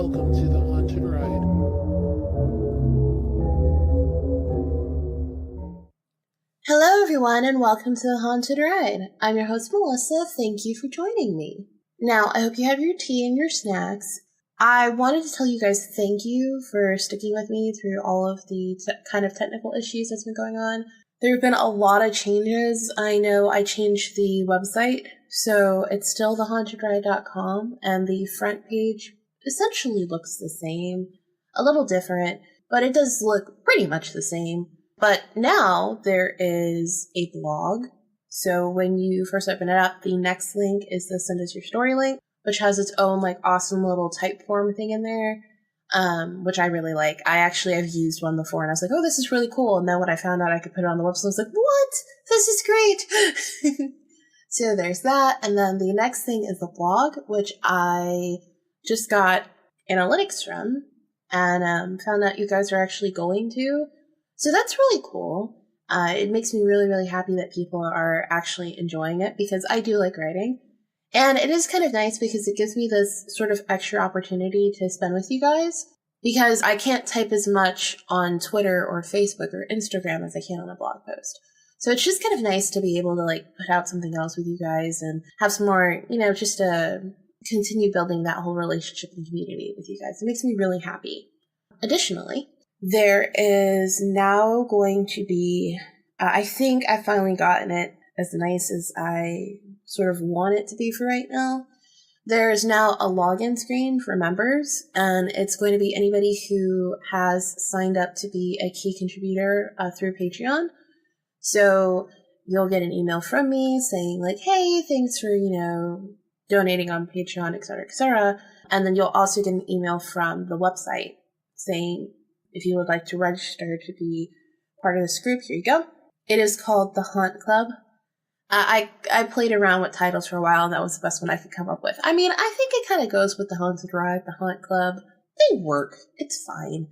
Welcome to the Haunted Ride. Hello everyone and welcome to the Haunted Ride. I'm your host Melissa. Thank you for joining me. Now, I hope you have your tea and your snacks. I wanted to tell you guys thank you for sticking with me through all of the kind of technical issues that's been going on. There have been a lot of changes. I know I changed the website, so it's still thehauntedride.com, and the front page essentially looks the same, a little different, but it does look pretty much the same. But now there is a blog, so when you first open it up, the next link is the Send Us Your Story link, which has its own like awesome little type form thing in there, which I really like. I've used one before and I was like, oh, this is really cool. And then when I found out I could put it on the website, I was like, what? This is great. So there's that. And then the next thing is the blog, which I just got analytics from and found out you guys are actually going to. So that's really cool. It makes me really, really happy that people are actually enjoying it because I do like writing. And it is kind of nice because it gives me this sort of extra opportunity to spend with you guys because I can't type as much on Twitter or Facebook or Instagram as I can on a blog post. So it's just kind of nice to be able to like put out something else with you guys and have some more, just to continue building that whole relationship and community with you guys. It makes me really happy. Additionally, there is now going to be, I think I've finally gotten it as nice as I sort of want it to be for right now. There's now a login screen for members, and it's going to be anybody who has signed up to be a key contributor through Patreon. So you'll get an email from me saying like, hey, thanks for, donating on Patreon, et cetera, et cetera. And then you'll also get an email from the website saying, if you would like to register to be part of this group, here you go. It is called the Haunt Club. I played around with titles for a while, and that was the best one I could come up with. I mean, I think it kind of goes with the Haunted Ride, the Haunt Club. They work. It's fine.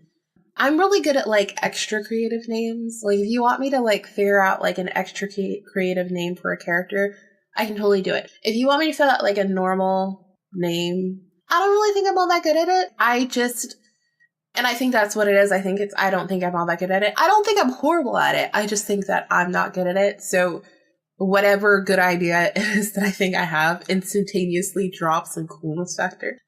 I'm really good at, like, extra creative names. Like, if you want me to, like, figure out, like, an extra creative name for a character, I can totally do it. If you want me to fill out, like, a normal name, I don't really think I'm all that good at it. And I think that's what it is. I don't think I'm all that good at it. I don't think I'm horrible at it. I just think that I'm not good at it. So whatever good idea it is that I think I have instantaneously drops in coolness factor.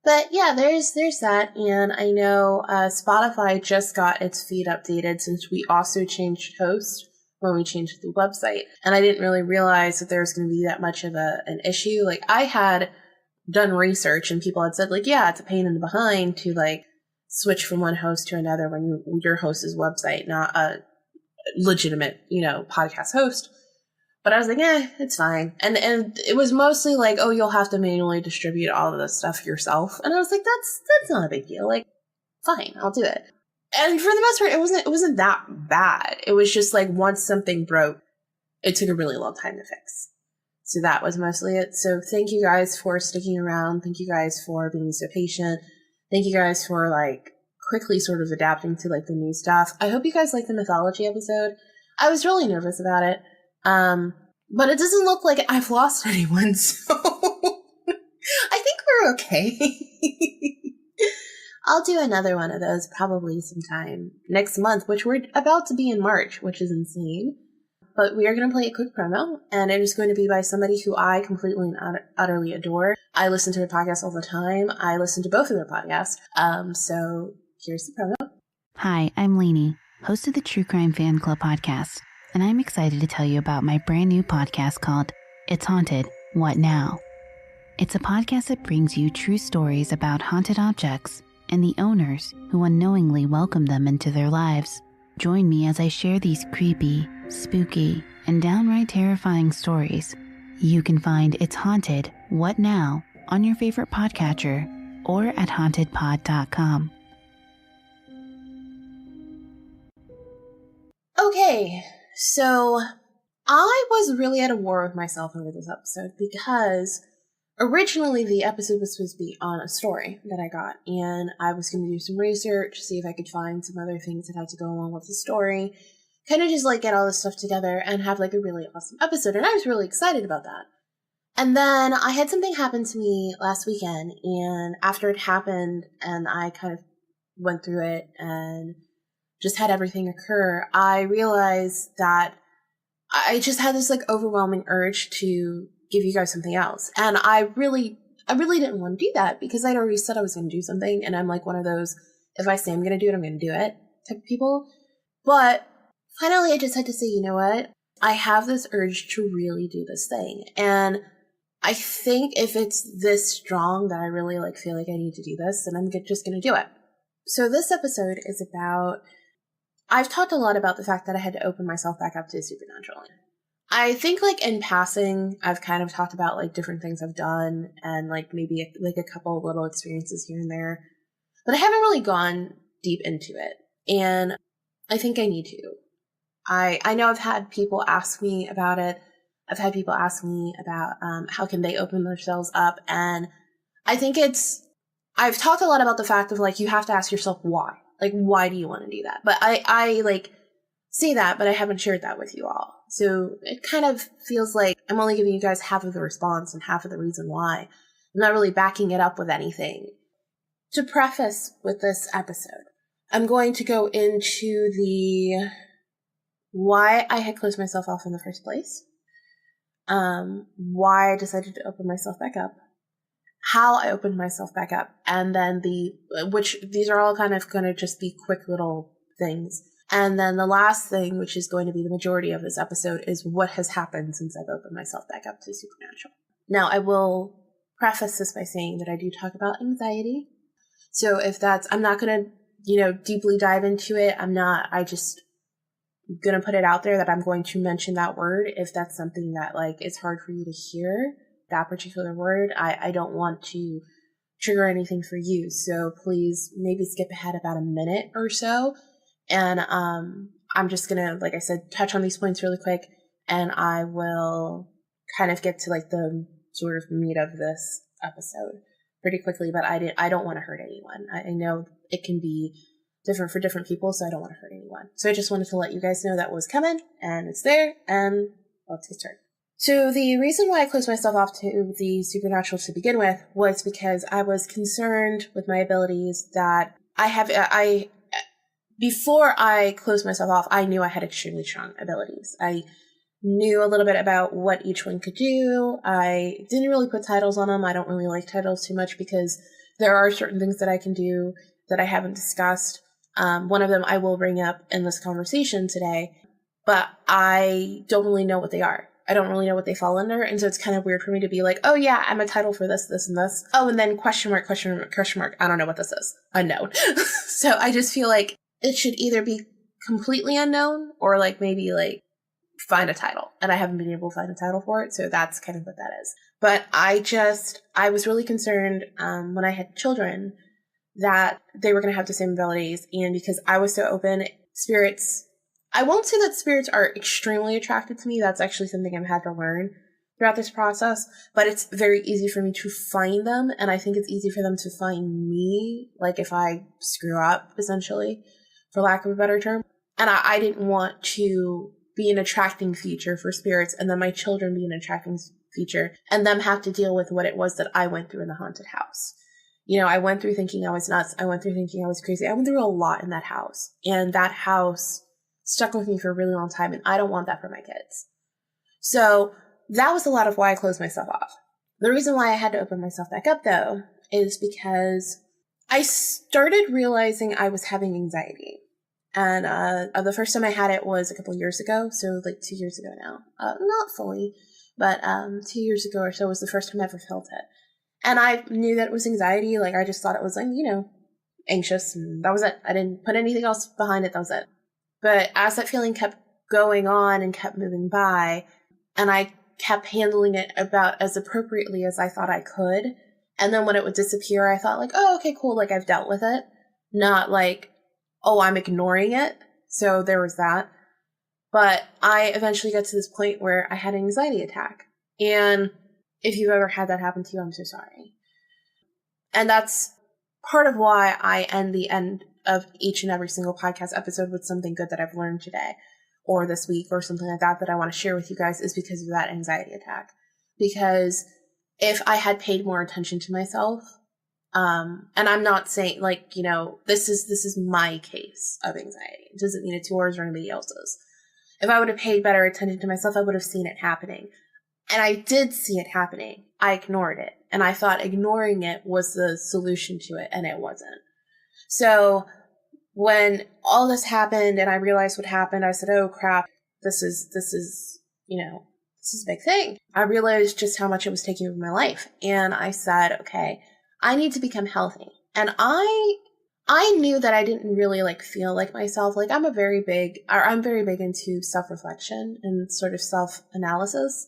But yeah, there's that. And I know Spotify just got its feed updated since we also changed host when we changed the website. And I didn't really realize that there was going to be that much of an issue. Like, I had done research and people had said like, yeah, it's a pain in the behind to like switch from one host to another when your host's website, not a legitimate, podcast host. But I was like, it's fine. And it was mostly like, oh, you'll have to manually distribute all of this stuff yourself. And I was like, that's not a big deal. Like, fine, I'll do it. And for the most part, it wasn't that bad. It was just like once something broke, it took a really long time to fix. So that was mostly it. So thank you guys for sticking around. Thank you guys for being so patient. Thank you guys for like quickly sort of adapting to like the new stuff. I hope you guys like the mythology episode. I was really nervous about it. But it doesn't look like I've lost anyone, so I think we're okay. I'll do another one of those probably sometime next month, which we're about to be in March, which is insane. But we are going to play a quick promo, and it is going to be by somebody who I completely and utterly adore. I listen to their podcast all the time. I listen to both of their podcasts. So here's the promo. Hi, I'm Lainey, host of the True Crime Fan Club podcast, and I'm excited to tell you about my brand new podcast called It's Haunted, What Now? It's a podcast that brings you true stories about haunted objects and the owners who unknowingly welcome them into their lives. Join me as I share these creepy, spooky, and downright terrifying stories. You can find It's Haunted, What Now? On your favorite podcatcher or at hauntedpod.com. Okay, so I was really at a war with myself over this episode because originally the episode was supposed to be on a story that I got, and I was going to do some research, see if I could find some other things that had to go along with the story, kind of just like get all this stuff together and have like a really awesome episode, and I was really excited about that. And then I had something happen to me last weekend, and after it happened and I kind of went through it and just had everything occur, I realized that I just had this like overwhelming urge to give you guys something else. And I really didn't want to do that because I'd already said I was going to do something. And I'm like one of those, if I say I'm going to do it, I'm going to do it type of people. But finally, I just had to say, you know what? I have this urge to really do this thing. And I think if it's this strong that I really like feel like I need to do this, then I'm just going to do it. So this episode is about, I've talked a lot about the fact that I had to open myself back up to the supernatural. I think like in passing, I've kind of talked about like different things I've done and like maybe like a couple of little experiences here and there, but I haven't really gone deep into it. And I think I need to. I know I've had people ask me about it. I've had people ask me about how can they open themselves up. And I think I've talked a lot about the fact of like, you have to ask yourself why. Like, why do you want to do that? But I like say that, but I haven't shared that with you all. So it kind of feels like I'm only giving you guys half of the response and half of the reason why. I'm not really backing it up with anything. To preface with this episode, I'm going to go into the why I had closed myself off in the first place. Why I decided to open myself back up, how I opened myself back up, and then which these are all kind of going to just be quick little things. And then the last thing, which is going to be the majority of this episode, is what has happened since I've opened myself back up to the supernatural. Now, I will preface this by saying that I do talk about anxiety. So I'm not going to, deeply dive into it. I just going to put it out there that I'm going to mention that word if that's something that like it's hard for you to hear, that particular word. I don't want to trigger anything for you, so please maybe skip ahead about a minute or so, and I'm just gonna, like I said, touch on these points really quick, and I will kind of get to like the sort of meat of this episode pretty quickly. But I don't want to hurt anyone. I know it can be different for different people, so I don't want to hurt anyone. So I just wanted to let you guys know that was coming, and it's there, and let's get started. So the reason why I closed myself off to the supernatural to begin with was because I was concerned with my abilities that before I closed myself off, I knew I had extremely strong abilities. I knew a little bit about what each one could do. I didn't really put titles on them. I don't really like titles too much because there are certain things that I can do that I haven't discussed. One of them I will bring up in this conversation today, but I don't really know what they are. I don't really know what they fall under, and so it's kind of weird for me to be like, oh yeah, I'm a title for this, this, and this. Oh, and then question mark, question mark, question mark. I don't know what this is. Unknown. So I just feel like it should either be completely unknown or like maybe like find a title, and I haven't been able to find a title for it, so that's kind of what that is. But I was really concerned when I had children that they were going to have the same abilities. And because I was so open, spirits, I won't say that spirits are extremely attracted to me. That's actually something I've had to learn throughout this process, but it's very easy for me to find them. And I think it's easy for them to find me, like if I screw up, essentially, for lack of a better term. And I didn't want to be an attracting feature for spirits and then my children be an attracting feature and them have to deal with what it was that I went through in the haunted house. I went through thinking I was nuts. I went through thinking I was crazy. I went through a lot in that house. And that house stuck with me for a really long time. And I don't want that for my kids. So that was a lot of why I closed myself off. The reason why I had to open myself back up, though, is because I started realizing I was having anxiety. And the first time I had it was a couple years ago. So like 2 years ago now. Not fully, but 2 years ago or so was the first time I ever felt it. And I knew that it was anxiety. Like, I just thought it was, like, anxious. And that was it. I didn't put anything else behind it. That was it. But as that feeling kept going on and kept moving by, and I kept handling it about as appropriately as I thought I could. And then when it would disappear, I thought, like, oh, okay, cool. Like, I've dealt with it. Not like, oh, I'm ignoring it. So there was that. But I eventually got to this point where I had an anxiety attack. And if you've ever had that happen to you, I'm so sorry. And that's part of why I end the end of each and every single podcast episode with something good that I've learned today or this week or something like that I want to share with you guys, is because of that anxiety attack. because if I had paid more attention to myself, and I'm not saying like, this is my case of anxiety. It doesn't mean it's yours or anybody else's. If I would have paid better attention to myself, I would have seen it happening. And I did see it happening. I ignored it. And I thought ignoring it was the solution to it, and it wasn't. So when all this happened and I realized what happened, I said, oh crap, this is a big thing. I realized just how much it was taking over my life. And I said, okay, I need to become healthy. And I knew that I didn't really feel like myself. Like I'm very big into self-reflection and sort of self-analysis.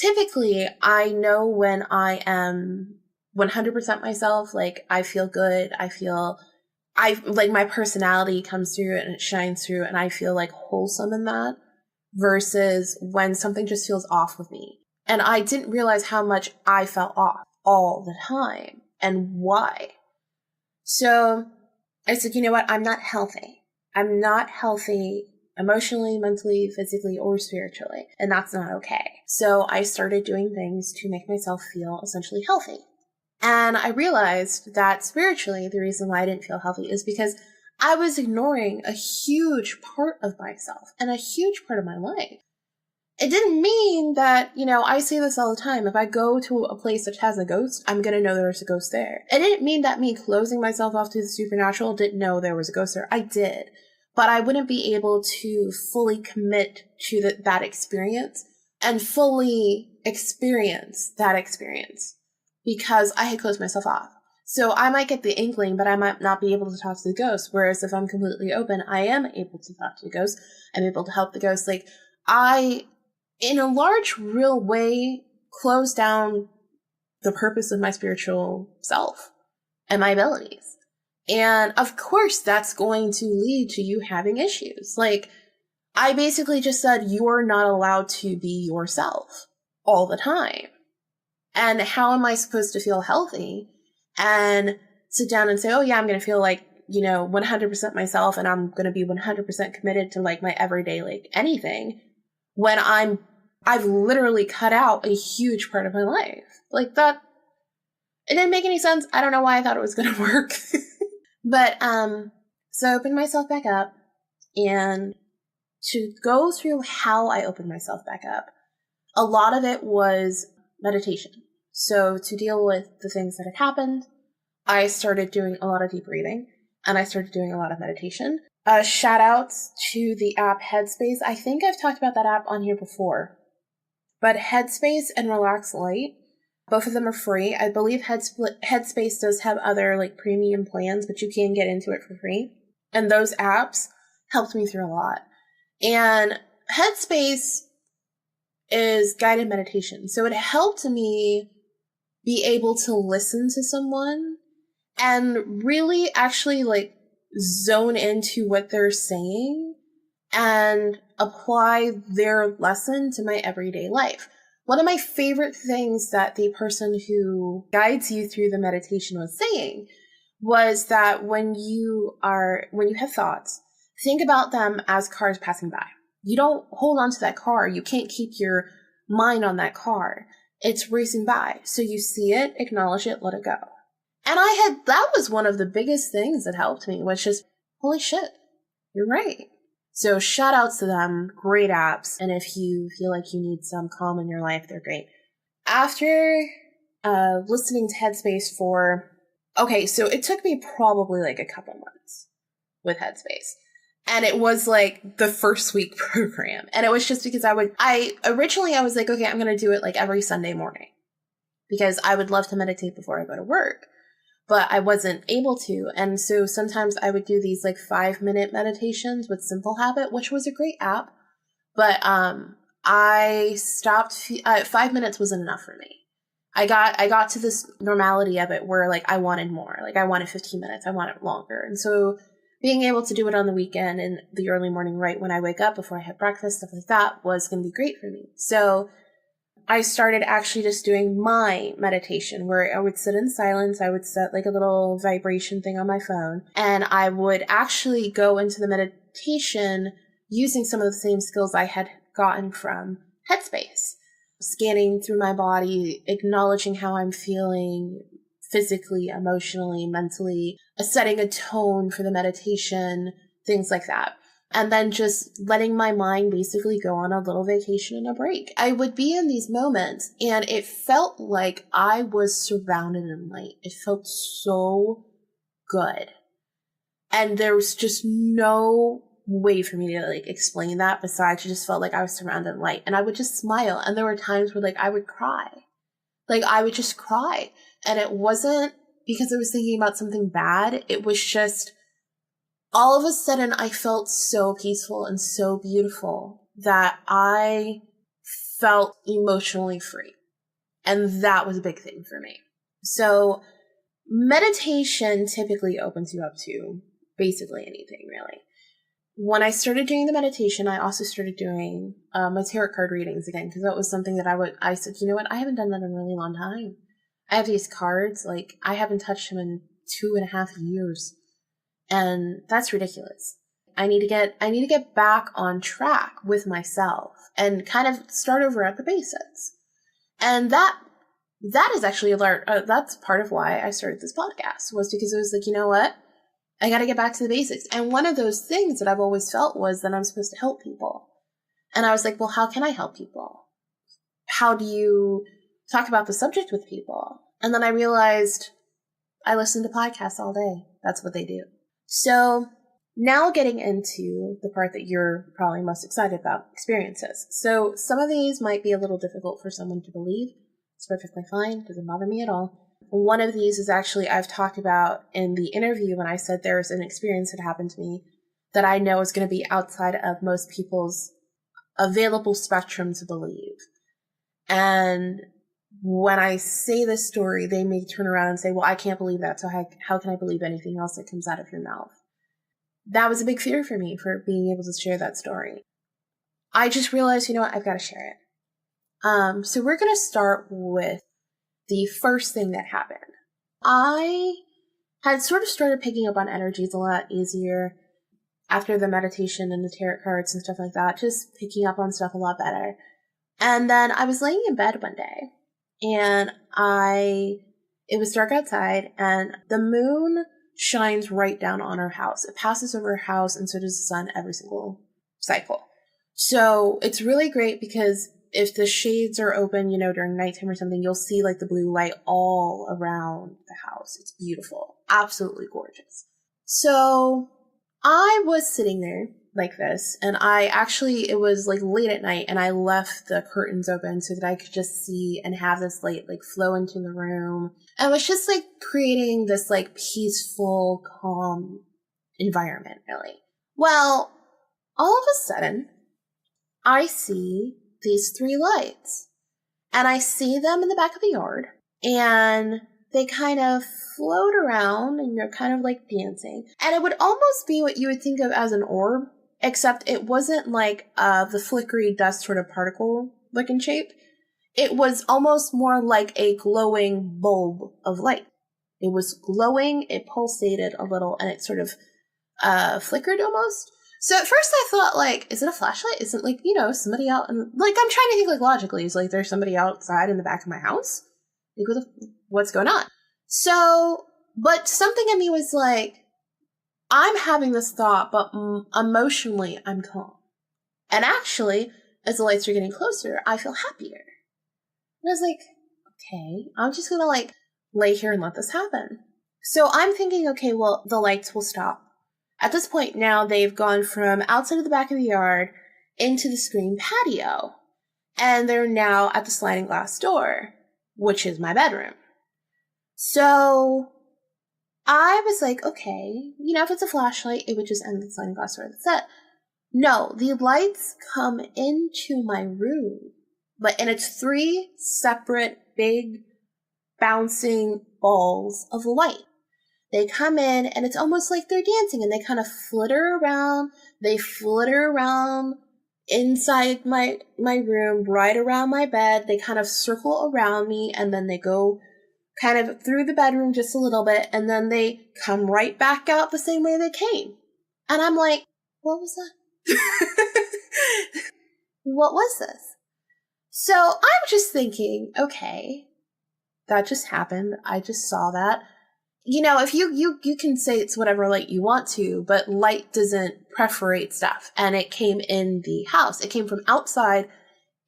Typically, I know when I am 100% myself, I feel good. My personality comes through and it shines through, and I feel wholesome in that, versus when something just feels off with me. And I didn't realize how much I felt off all the time and why. So I said, you know what? I'm not healthy. I'm not healthy emotionally, mentally, physically, or spiritually. And that's not okay. So I started doing things to make myself feel essentially healthy. And I realized that spiritually, the reason why I didn't feel healthy is because I was ignoring a huge part of myself and a huge part of my life. It didn't mean that, I say this all the time. If I go to a place that has a ghost, I'm going to know there's a ghost there. It didn't mean that me closing myself off to the supernatural didn't know there was a ghost there. I did. But I wouldn't be able to fully commit to that experience and fully experience that experience because I had closed myself off. So I might get the inkling, but I might not be able to talk to the ghost. Whereas if I'm completely open, I am able to talk to the ghost. I'm able to help the ghost. I, in a large, real way, closed down the purpose of my spiritual self and my abilities. And of course, that's going to lead to you having issues. I basically just said, you're not allowed to be yourself all the time. And how am I supposed to feel healthy and sit down and say, oh yeah, I'm going to feel 100% myself, and I'm going to be 100% committed to my everyday, anything, when I've literally cut out a huge part of my life. That, it didn't make any sense. I don't know why I thought it was going to work. But, so I opened myself back up, and to go through how I opened myself back up, a lot of it was meditation. So to deal with the things that had happened, I started doing a lot of deep breathing, and I started doing a lot of meditation. Shoutouts to the app Headspace. I think I've talked about that app on here before, but Headspace and Lite, both of them are free. I believe Headspace does have other premium plans, but you can get into it for free. And those apps helped me through a lot. And Headspace is guided meditation. So it helped me be able to listen to someone and really actually zone into what they're saying and apply their lesson to my everyday life. One of my favorite things that the person who guides you through the meditation was saying was that when you have thoughts, think about them as cars passing by. You don't hold on to that car. You can't keep your mind on that car. It's racing by. So you see it, acknowledge it, let it go. And that was one of the biggest things that helped me, was just, holy shit, you're right. So shout outs to them, great apps. And if you feel like you need some calm in your life, they're great. After listening to Headspace so it took me probably a couple months with Headspace. And it was the first week program. And it was just because originally I was okay, I'm going to do it every Sunday morning because I would love to meditate before I go to work. But I wasn't able to. And so sometimes I would do these 5-minute meditations with Simple Habit, which was a great app. But I stopped. 5 minutes wasn't enough for me. I got to this normality of it where I wanted more. I wanted 15 minutes. I wanted longer. And so being able to do it on the weekend in the early morning, right when I wake up, before I have breakfast, stuff like that, was going to be great for me. So I started actually just doing my meditation where I would sit in silence. I would set a little vibration thing on my phone, and I would actually go into the meditation using some of the same skills I had gotten from Headspace. scanning through my body, acknowledging how I'm feeling physically, emotionally, mentally, setting a tone for the meditation, things like that. And then just letting my mind basically go on a little vacation and a break. I would be in these moments and it felt like I was surrounded in light. It felt so good. And there was just no way for me to like explain that besides it just felt like I was surrounded in light. And I would just smile. And there were times where like I would cry. Like I would just cry. And it wasn't because I was thinking about something bad. It was just all of a sudden I felt so peaceful and so beautiful that I felt emotionally free. And that was a big thing for me. So meditation typically opens you up to basically anything, really. When I started doing the meditation, I also started doing my tarot card readings again, because that was something that I said, you know what, I haven't done that in a really long time. I have these cards, like, I haven't touched them in 2.5 years. And that's ridiculous. I need to get back on track with myself and kind of start over at the basics. And that is actually that's part of why I started this podcast, was because it was like, you know what? I got to get back to the basics. And one of those things that I've always felt was that I'm supposed to help people. And I was like, well, how can I help people? How do you talk about the subject with people? And then I realized I listen to podcasts all day. That's what they do. So now getting into the part that you're probably most excited about, experiences. So some of these might be a little difficult for someone to believe. It's perfectly fine. Doesn't bother me at all. One of these is actually I've talked about in the interview when I said there's an experience that happened to me that I know is going to be outside of most people's available spectrum to believe. And when I say this story, they may turn around and say, well, I can't believe that, so how can I believe anything else that comes out of your mouth? That was a big fear for me, for being able to share that story. I just realized, you know what, I've got to share it. So we're going to start with the first thing that happened. I had sort of started picking up on energies a lot easier after the meditation and the tarot cards and stuff like that, just picking up on stuff a lot better. And then I was laying in bed one day, and it was dark outside, and the moon shines right down on our house. It passes over our house, and so does the sun every single cycle. So it's really great because if the shades are open, you know, during nighttime or something, you'll see like the blue light all around the house. It's beautiful. Absolutely gorgeous. So I was sitting there like this, and it was like late at night, and I left the curtains open so that I could just see and have this light like flow into the room. And it was just like creating this like peaceful, calm environment, really. Well, all of a sudden, I see these 3 lights, and I see them in the back of the yard, and they kind of float around, and they're kind of like dancing. And it would almost be what you would think of as an orb, except it wasn't like the flickery dust sort of particle looking shape. It was almost more like a glowing bulb of light. It was glowing, it pulsated a little, and it sort of flickered almost. So at first I thought, like, is it a flashlight? Is it like, you know, somebody out? And like, I'm trying to think like logically. Is like there's somebody outside in the back of my house? Like, what's going on? So, but something in me was like, I'm having this thought, but emotionally I'm calm. And actually, as the lights are getting closer, I feel happier. And I was like, okay, I'm just gonna like lay here and let this happen. So I'm thinking, okay, well, the lights will stop. At this point now, they've gone from outside of the back of the yard into the screen patio. And they're now at the sliding glass door, which is my bedroom. So I was like, okay, you know, if it's a flashlight, it would just end the sliding glass door. That's it. No, the lights come into my room, and it's 3 separate big bouncing balls of light. They come in, and it's almost like they're dancing, and they kind of flitter around. They flitter around inside my room, right around my bed. They kind of circle around me, and then they go kind of through the bedroom just a little bit, and then they come right back out the same way they came. And I'm like, what was that? What was this? So I'm just thinking, okay, that just happened. I just saw that. You know, if you can say it's whatever light you want to, but light doesn't perforate stuff. And it came in the house. It came from outside,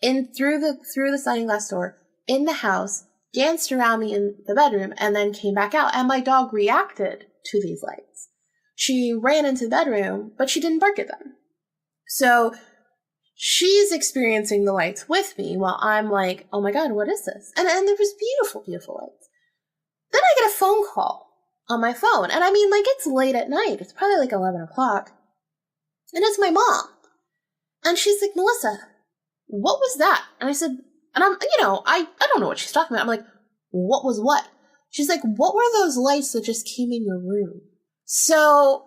in through the sliding glass door, in the house, danced around me in the bedroom, and then came back out. And my dog reacted to these lights. She ran into the bedroom, but she didn't bark at them. So she's experiencing the lights with me while I'm like, oh my God, what is this? And there was beautiful, beautiful lights. Then I get a phone call on my phone. And I mean, like, it's late at night. It's probably like 11 o'clock. And it's my mom. And she's like, Melissa, what was that? And I said, and I'm, you know, I don't know what she's talking about. I'm like, what was what? She's like, what were those lights that just came in your room? So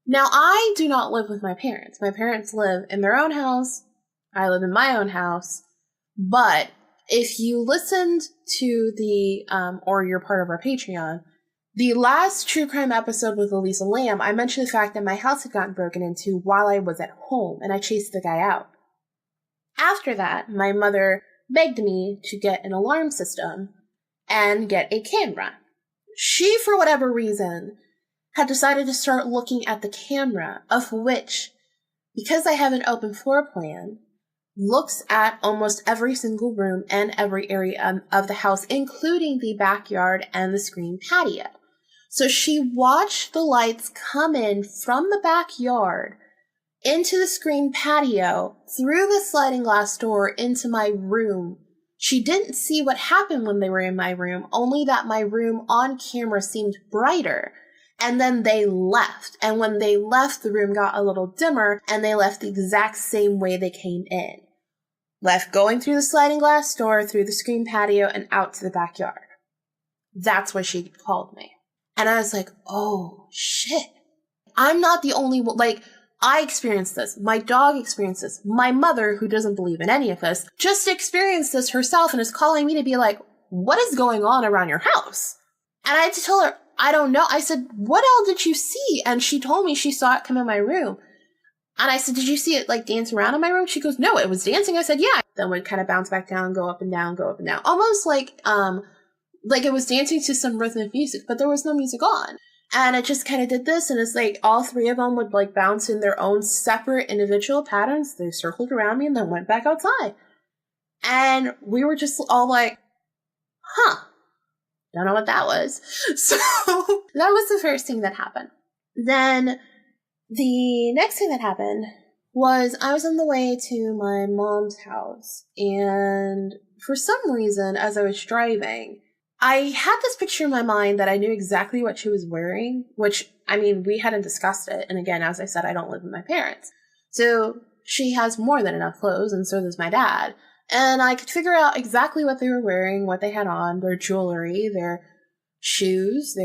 now I do not live with my parents. My parents live in their own house. I live in my own house. But if you listened to the, or you're part of our Patreon, the last true crime episode with Elisa Lamb, I mentioned the fact that my house had gotten broken into while I was at home, and I chased the guy out. After that, my mother begged me to get an alarm system and get a camera. She, for whatever reason, had decided to start looking at the camera, of which, because I have an open floor plan, looks at almost every single room and every area of the house, including the backyard and the screen patio. So she watched the lights come in from the backyard into the screen patio, through the sliding glass door into my room. She didn't see what happened when they were in my room, only that my room on camera seemed brighter. And then they left. And when they left, the room got a little dimmer, and they left the exact same way they came in. Left going through the sliding glass door, through the screen patio, and out to the backyard. That's why she called me. And I was like, oh, shit. I'm not the only one. Like, I experienced this. My dog experienced this. My mother, who doesn't believe in any of this, just experienced this herself and is calling me to be like, what is going on around your house? And I had to tell her, I don't know. I said, what all did you see? And she told me she saw it come in my room. And I said, did you see it like dance around in my room? She goes, no, it was dancing. I said, yeah. Then would kind of bounce back down, go up and down, go up and down. Almost like it was dancing to some rhythmic music, but there was no music on. And it just kind of did this, and it's like all three of them would like bounce in their own separate individual patterns. They circled around me and then went back outside. And we were just all like, huh, don't know what that was. So that was the first thing that happened. Then the next thing that happened was I was on the way to my mom's house, and for some reason, as I was driving, I had this picture in my mind that I knew exactly what she was wearing, which, I mean, we hadn't discussed it. And again, as I said, I don't live with my parents. So she has more than enough clothes, and so does my dad. And I could figure out exactly what they were wearing, what they had on, their jewelry, their shoes,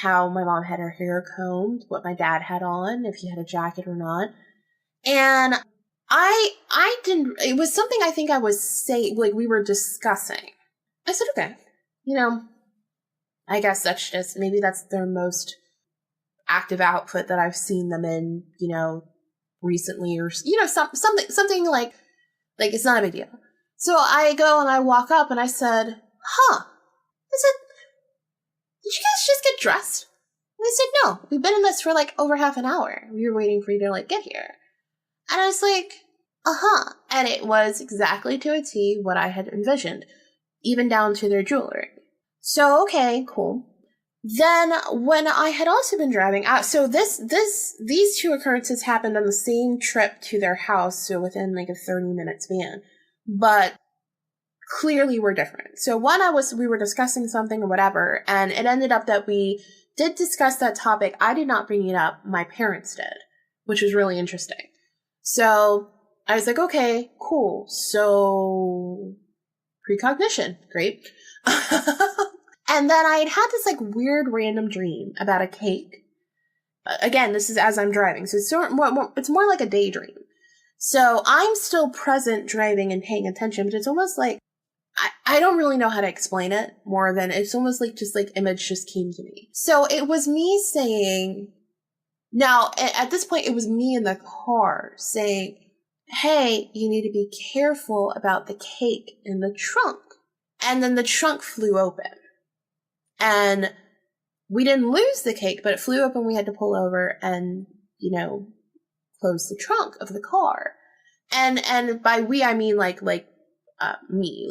how my mom had her hair combed, what my dad had on, if he had a jacket or not. And I didn't, it was something I think I was saying, like we were discussing. I said, okay. You know, I guess that's just, maybe that's their most active outfit that I've seen them in, you know, recently, or, you know, something like it's not a big deal. So I go and I walk up and I said, huh, I said, did you guys just get dressed? And they said, no, we've been in this for like over half an hour. We were waiting for you to like get here. And I was like, uh-huh. And it was exactly to a T what I had envisioned, even down to their jewelry. So, okay, cool. Then when I had also been driving out, so these two occurrences happened on the same trip to their house, so within like a 30-minute span, but clearly were different. So one, we were discussing something or whatever, and it ended up that we did discuss that topic. I did not bring it up. My parents did, which was really interesting. So I was like, okay, cool. So precognition, great. And then I had this like weird random dream about a cake. Again, this is as I'm driving, so it's more like a daydream. So I'm still present driving and paying attention, but it's almost like, I don't really know how to explain it more than it's almost like just like image just came to me. So it was me saying, now at this point it was me in the car saying, hey, you need to be careful about the cake in the trunk. And then the trunk flew open. And we didn't lose the cake, but it flew open. We had to pull over and, close the trunk of the car. And by we, I mean me,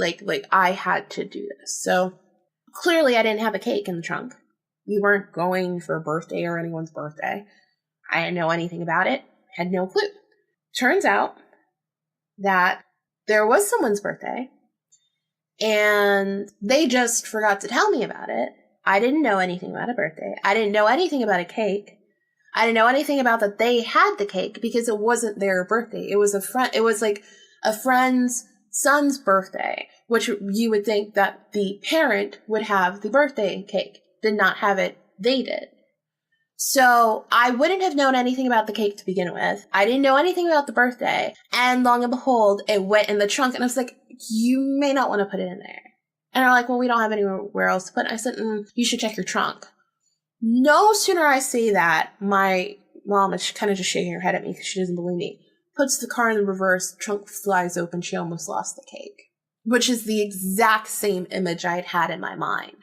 I had to do this. So clearly I didn't have a cake in the trunk. We weren't going for a birthday or anyone's birthday. I didn't know anything about it. Had no clue. Turns out that there was someone's birthday and they just forgot to tell me about it. I didn't know anything about a birthday. I didn't know anything about a cake. I didn't know anything about that they had the cake because it wasn't their birthday. It was a friend's son's birthday, which you would think that the parent would have the birthday cake. Did not have it. They did. So I wouldn't have known anything about the cake to begin with. I didn't know anything about the birthday. And long and behold, it went in the trunk. And I was like, you may not want to put it in there. And they're like, well, we don't have anywhere else to put it. I said, you should check your trunk. No sooner I say that, my mom is kind of just shaking her head at me because she doesn't believe me. Puts the car in the reverse, trunk flies open, she almost lost the cake. Which is the exact same image I had in my mind.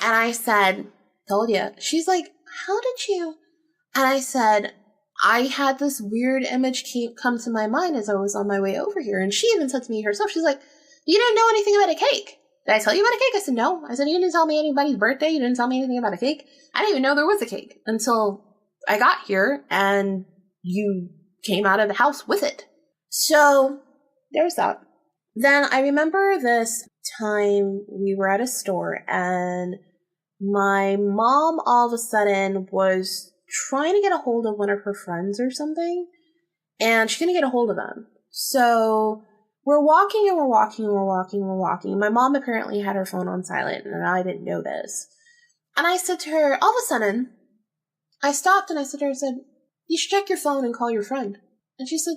And I said, told you. She's like, how did you? And I said, I had this weird image come to my mind as I was on my way over here. And she even said to me herself, she's like, you didn't know anything about a cake. Did I tell you about a cake? I said, no. I said, you didn't tell me anybody's birthday. You didn't tell me anything about a cake. I didn't even know there was a cake until I got here and you came out of the house with it. So there's that. Then I remember this time we were at a store and my mom all of a sudden was trying to get a hold of one of her friends or something, and she couldn't get a hold of them. So we're walking and we're walking and we're walking and we're walking. My mom apparently had her phone on silent, and I didn't know this. And I said to her, all of a sudden, I stopped and I said to her, you should check your phone and call your friend. And she said,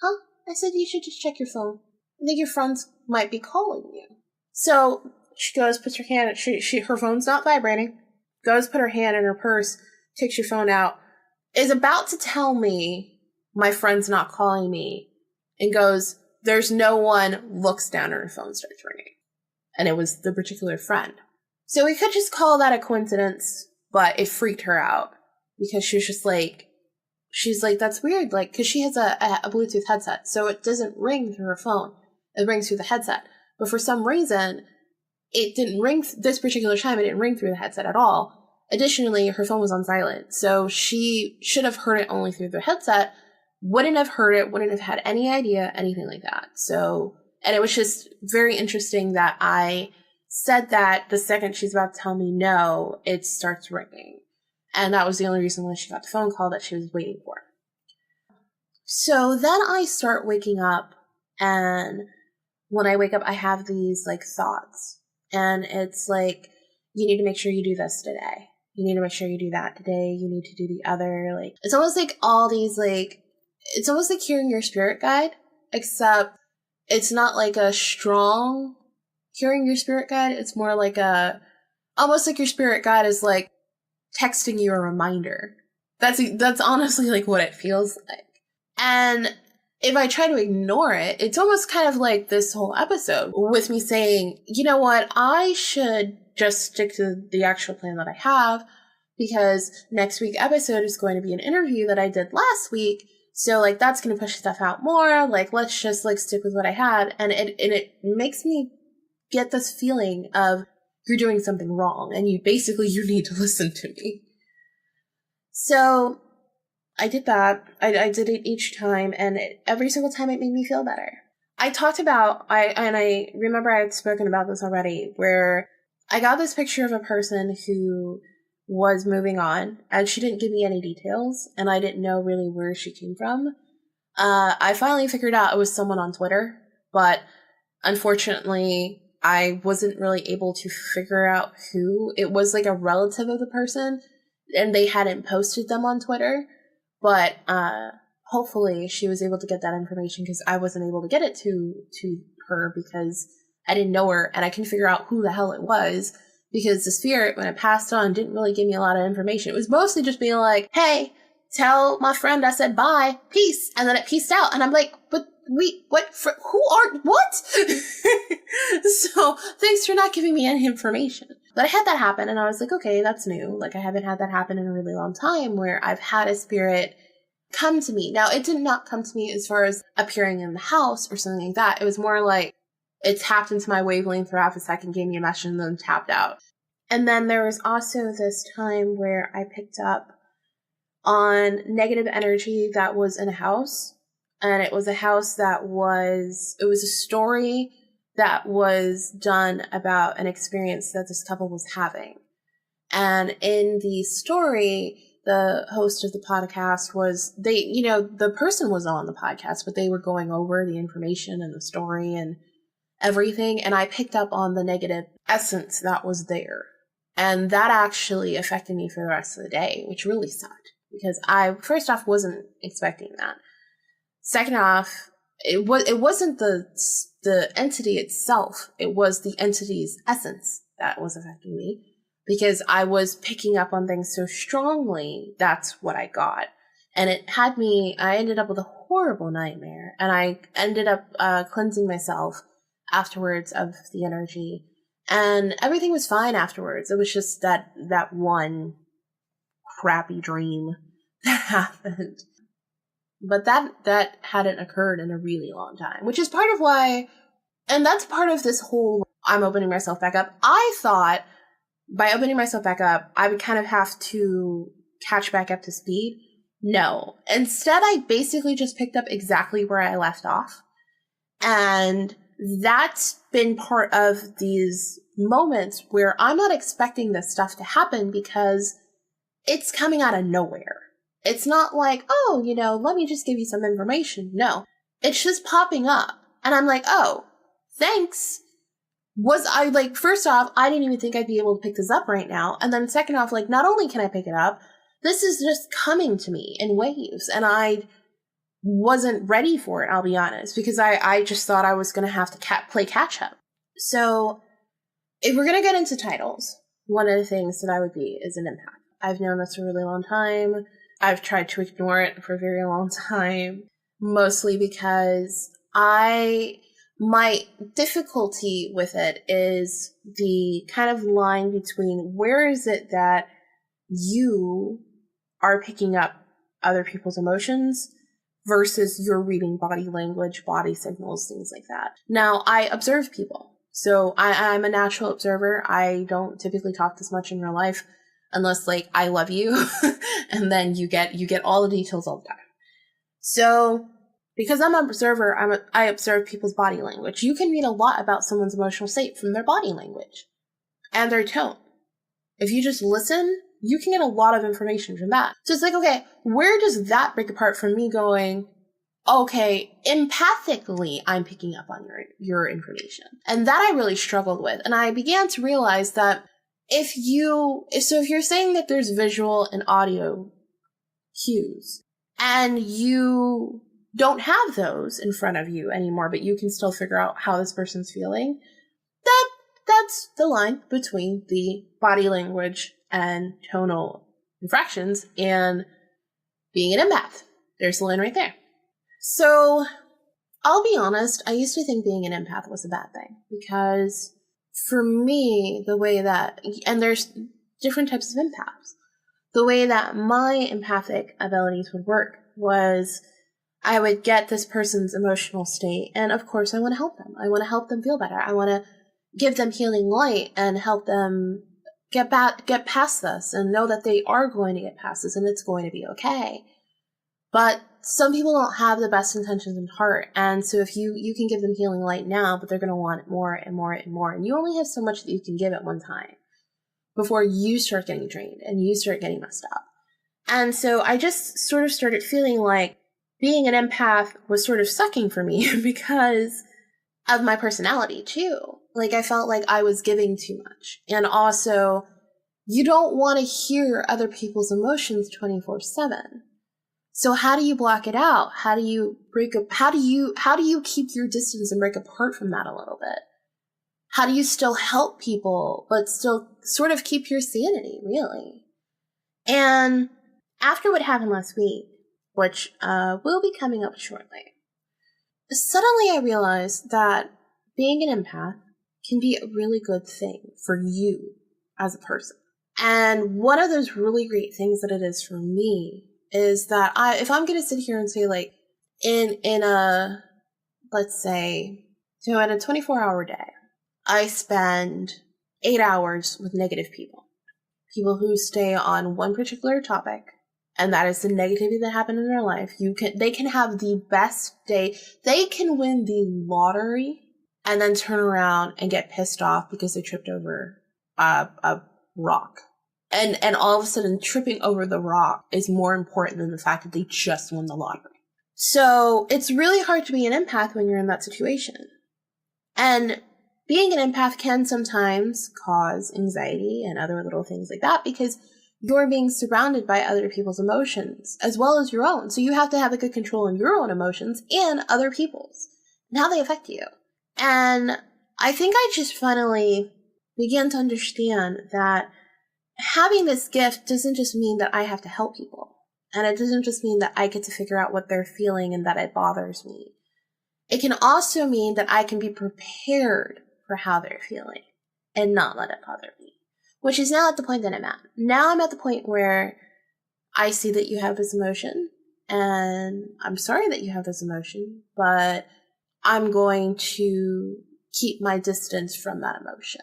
huh? I said, you should just check your phone. I think your friends might be calling you. So she goes, puts her hand, her phone's not vibrating, goes, put her hand in her purse, takes your phone out, is about to tell me my friend's not calling me, and goes, there's no one, looks down and her phone starts ringing. And it was the particular friend. So we could just call that a coincidence, but it freaked her out because she was just like, she's like, that's weird, like, because she has a Bluetooth headset, so it doesn't ring through her phone. It rings through the headset. But for some reason, it didn't ring this particular time. It didn't ring through the headset at all. Additionally, her phone was on silent, so she should have heard it only through the headset, wouldn't have heard it, wouldn't have had any idea, anything like that. So, and it was just very interesting that I said that the second she's about to tell me no, it starts ringing. And that was the only reason why she got the phone call that she was waiting for. So then I start waking up, and when I wake up, I have these like thoughts. And it's like, you need to make sure you do this today. You need to make sure you do that today. You need to do the other. Like, it's almost like all these like, it's almost like hearing your spirit guide, except it's not like a strong hearing your spirit guide. It's more like almost like your spirit guide is like texting you a reminder. That's honestly like what it feels like. And if I try to ignore it, it's almost kind of like this whole episode with me saying, you know what, I should just stick to the actual plan that I have, because next week's episode is going to be an interview that I did last week. So like that's going to push stuff out more. Like, let's just like stick with what I had. And it makes me get this feeling of you're doing something wrong and you need to listen to me. So I did that. I did it each time, and every single time it made me feel better. I talked about, I remember I had spoken about this already, where I got this picture of a person who was moving on, and she didn't give me any details, and I didn't know really where she came from. I finally figured out it was someone on Twitter, but unfortunately, I wasn't really able to figure out who. It was like a relative of the person, and they hadn't posted them on Twitter. But hopefully she was able to get that information, because I wasn't able to get it to her because I didn't know her, and I couldn't figure out who the hell it was, because the spirit, when it passed on, didn't really give me a lot of information. It was mostly just being like, hey, tell my friend I said bye, peace, and then it peaced out. And I'm like, but who are, what? So thanks for not giving me any information. But I had that happen and I was like, okay, that's new. Like I haven't had that happen in a really long time where I've had a spirit come to me. Now, it did not come to me as far as appearing in the house or something like that. It was more like it tapped into my wavelength for half a second, gave me a message, and then tapped out. And then there was also this time where I picked up on negative energy that was in a house. And it was a house it was a story that was done about an experience that this couple was having. And in the story, the host of the podcast the person was on the podcast, but they were going over the information and the story and everything. And I picked up on the negative essence that was there. And that actually affected me for the rest of the day, which really sucked because I, first off, wasn't expecting that. Second off, it wasn't the entity itself. It was the entity's essence that was affecting me because I was picking up on things so strongly. That's what I got. And I ended up with a horrible nightmare, and I ended up cleansing myself afterwards of the energy, and everything was fine afterwards. It was just that one crappy dream that happened. But that hadn't occurred in a really long time, which is part of why, and that's part of this whole I'm opening myself back up. I thought by opening myself back up, I would kind of have to catch back up to speed. No. Instead, I basically just picked up exactly where I left off. And that's been part of these moments where I'm not expecting this stuff to happen because it's coming out of nowhere. It's not like, oh, let me just give you some information. No, it's just popping up. And I'm like, oh, thanks. First off, I didn't even think I'd be able to pick this up right now. And then second off, not only can I pick it up, this is just coming to me in waves. And I wasn't ready for it, I'll be honest, because I just thought I was going to have to play catch up. So if we're going to get into titles, one of the things that I would be is an empath. I've known this for a really long time. I've tried to ignore it for a very long time, mostly because my difficulty with it is the kind of line between where is it that you are picking up other people's emotions versus you're reading body language, body signals, things like that. Now, I observe people. So I'm a natural observer. I don't typically talk this much in real life unless I love you and then you get all the details all the time. So because I'm an observer, I observe people's body language. You can read a lot about someone's emotional state from their body language and their tone. If you just listen, you can get a lot of information from that. So it's okay, where does that break apart from me going, okay, empathically, I'm picking up on your information. And that I really struggled with. And I began to realize that if you're saying that there's visual and audio cues, and you don't have those in front of you anymore, but you can still figure out how this person's feeling, that's the line between the body language and tonal infractions and being an empath. There's the line right there. So I'll be honest, I used to think being an empath was a bad thing because for me, the way that, and there's different types of empaths, the way that my empathic abilities would work was I would get this person's emotional state, and of course I want to help them. I want to help them feel better. I want to give them healing light and help them get past this and know that they are going to get past this and it's going to be okay. But some people don't have the best intentions in heart, and so if you can give them healing light now, but they're going to want it more and more and more, and you only have so much that you can give at one time before you start getting drained and you start getting messed up. And so I just sort of started feeling like being an empath was sort of sucking for me because of my personality too. I felt like I was giving too much. And also, you don't want to hear other people's emotions 24/7. So how do you block it out? How do you how do you keep your distance and break apart from that a little bit? How do you still help people, but still sort of keep your sanity, really? And after what happened last week, which will be coming up shortly, suddenly I realized that being an empath can be a really good thing for you as a person. And one of those really great things that it is for me is that if I'm going to sit here and say, like, in a, let's say, so in a 24-hour day, I spend 8 hours with negative people who stay on one particular topic, and that is the negativity that happened in their life. They can have the best day. They can win the lottery and then turn around and get pissed off because they tripped over a rock. And all of a sudden, tripping over the rock is more important than the fact that they just won the lottery. So it's really hard to be an empath when you're in that situation. And being an empath can sometimes cause anxiety and other little things like that because you're being surrounded by other people's emotions as well as your own. So you have to have a good control on your own emotions and other people's and how they affect you. And I think I just finally began to understand that having this gift doesn't just mean that I have to help people. And it doesn't just mean that I get to figure out what they're feeling and that it bothers me. It can also mean that I can be prepared for how they're feeling and not let it bother me, which is now at the point that I'm at. Now I'm at the point where I see that you have this emotion and I'm sorry that you have this emotion, but I'm going to keep my distance from that emotion.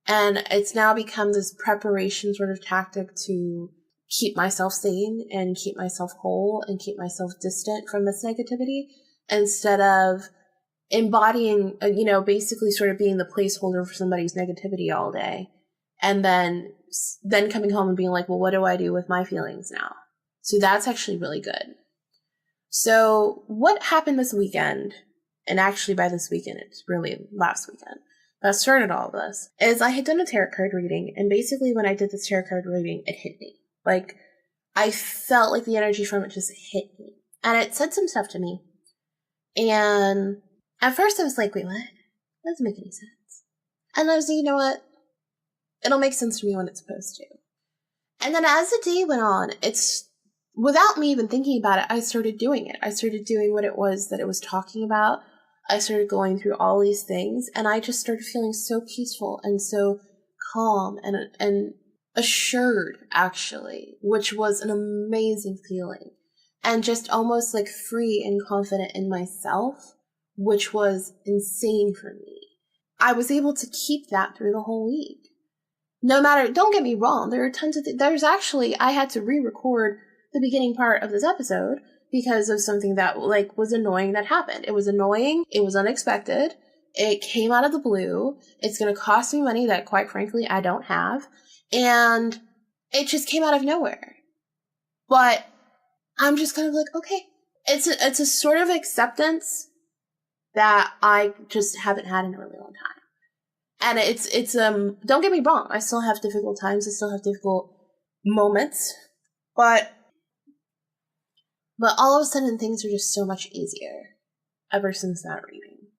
And it's now become this preparation sort of tactic to keep myself sane and keep myself whole and keep myself distant from this negativity instead of embodying, basically sort of being the placeholder for somebody's negativity all day. And then coming home and being like, well, what do I do with my feelings now? So that's actually really good. So what happened this weekend, and actually by this weekend, it's really last weekend, that started all of this, is I had done a tarot card reading. And basically when I did this tarot card reading, it hit me. Like, I felt like the energy from it just hit me. And it said some stuff to me. And at first I was like, wait, what? That doesn't make any sense. And I was like, you know what? It'll make sense to me when it's supposed to. And then as the day went on, it's, without me even thinking about it, I started doing it. I started doing what it was that it was talking about. I started going through all these things, and I just started feeling so peaceful and so calm and assured, actually, which was an amazing feeling. And just almost like free and confident in myself, which was insane for me. I was able to keep that through the whole week. No matter, don't get me wrong, there are tons of there's actually, I had to re-record the beginning part of this episode because of something that was annoying that happened. It was annoying. It was unexpected. It came out of the blue. It's going to cost me money that, quite frankly, I don't have. And it just came out of nowhere. But I'm just kind of like, okay. It's a sort of acceptance that I just haven't had in a really long time. And it's don't get me wrong, I still have difficult times, I still have difficult moments, but all of a sudden things are just so much easier ever since that reading.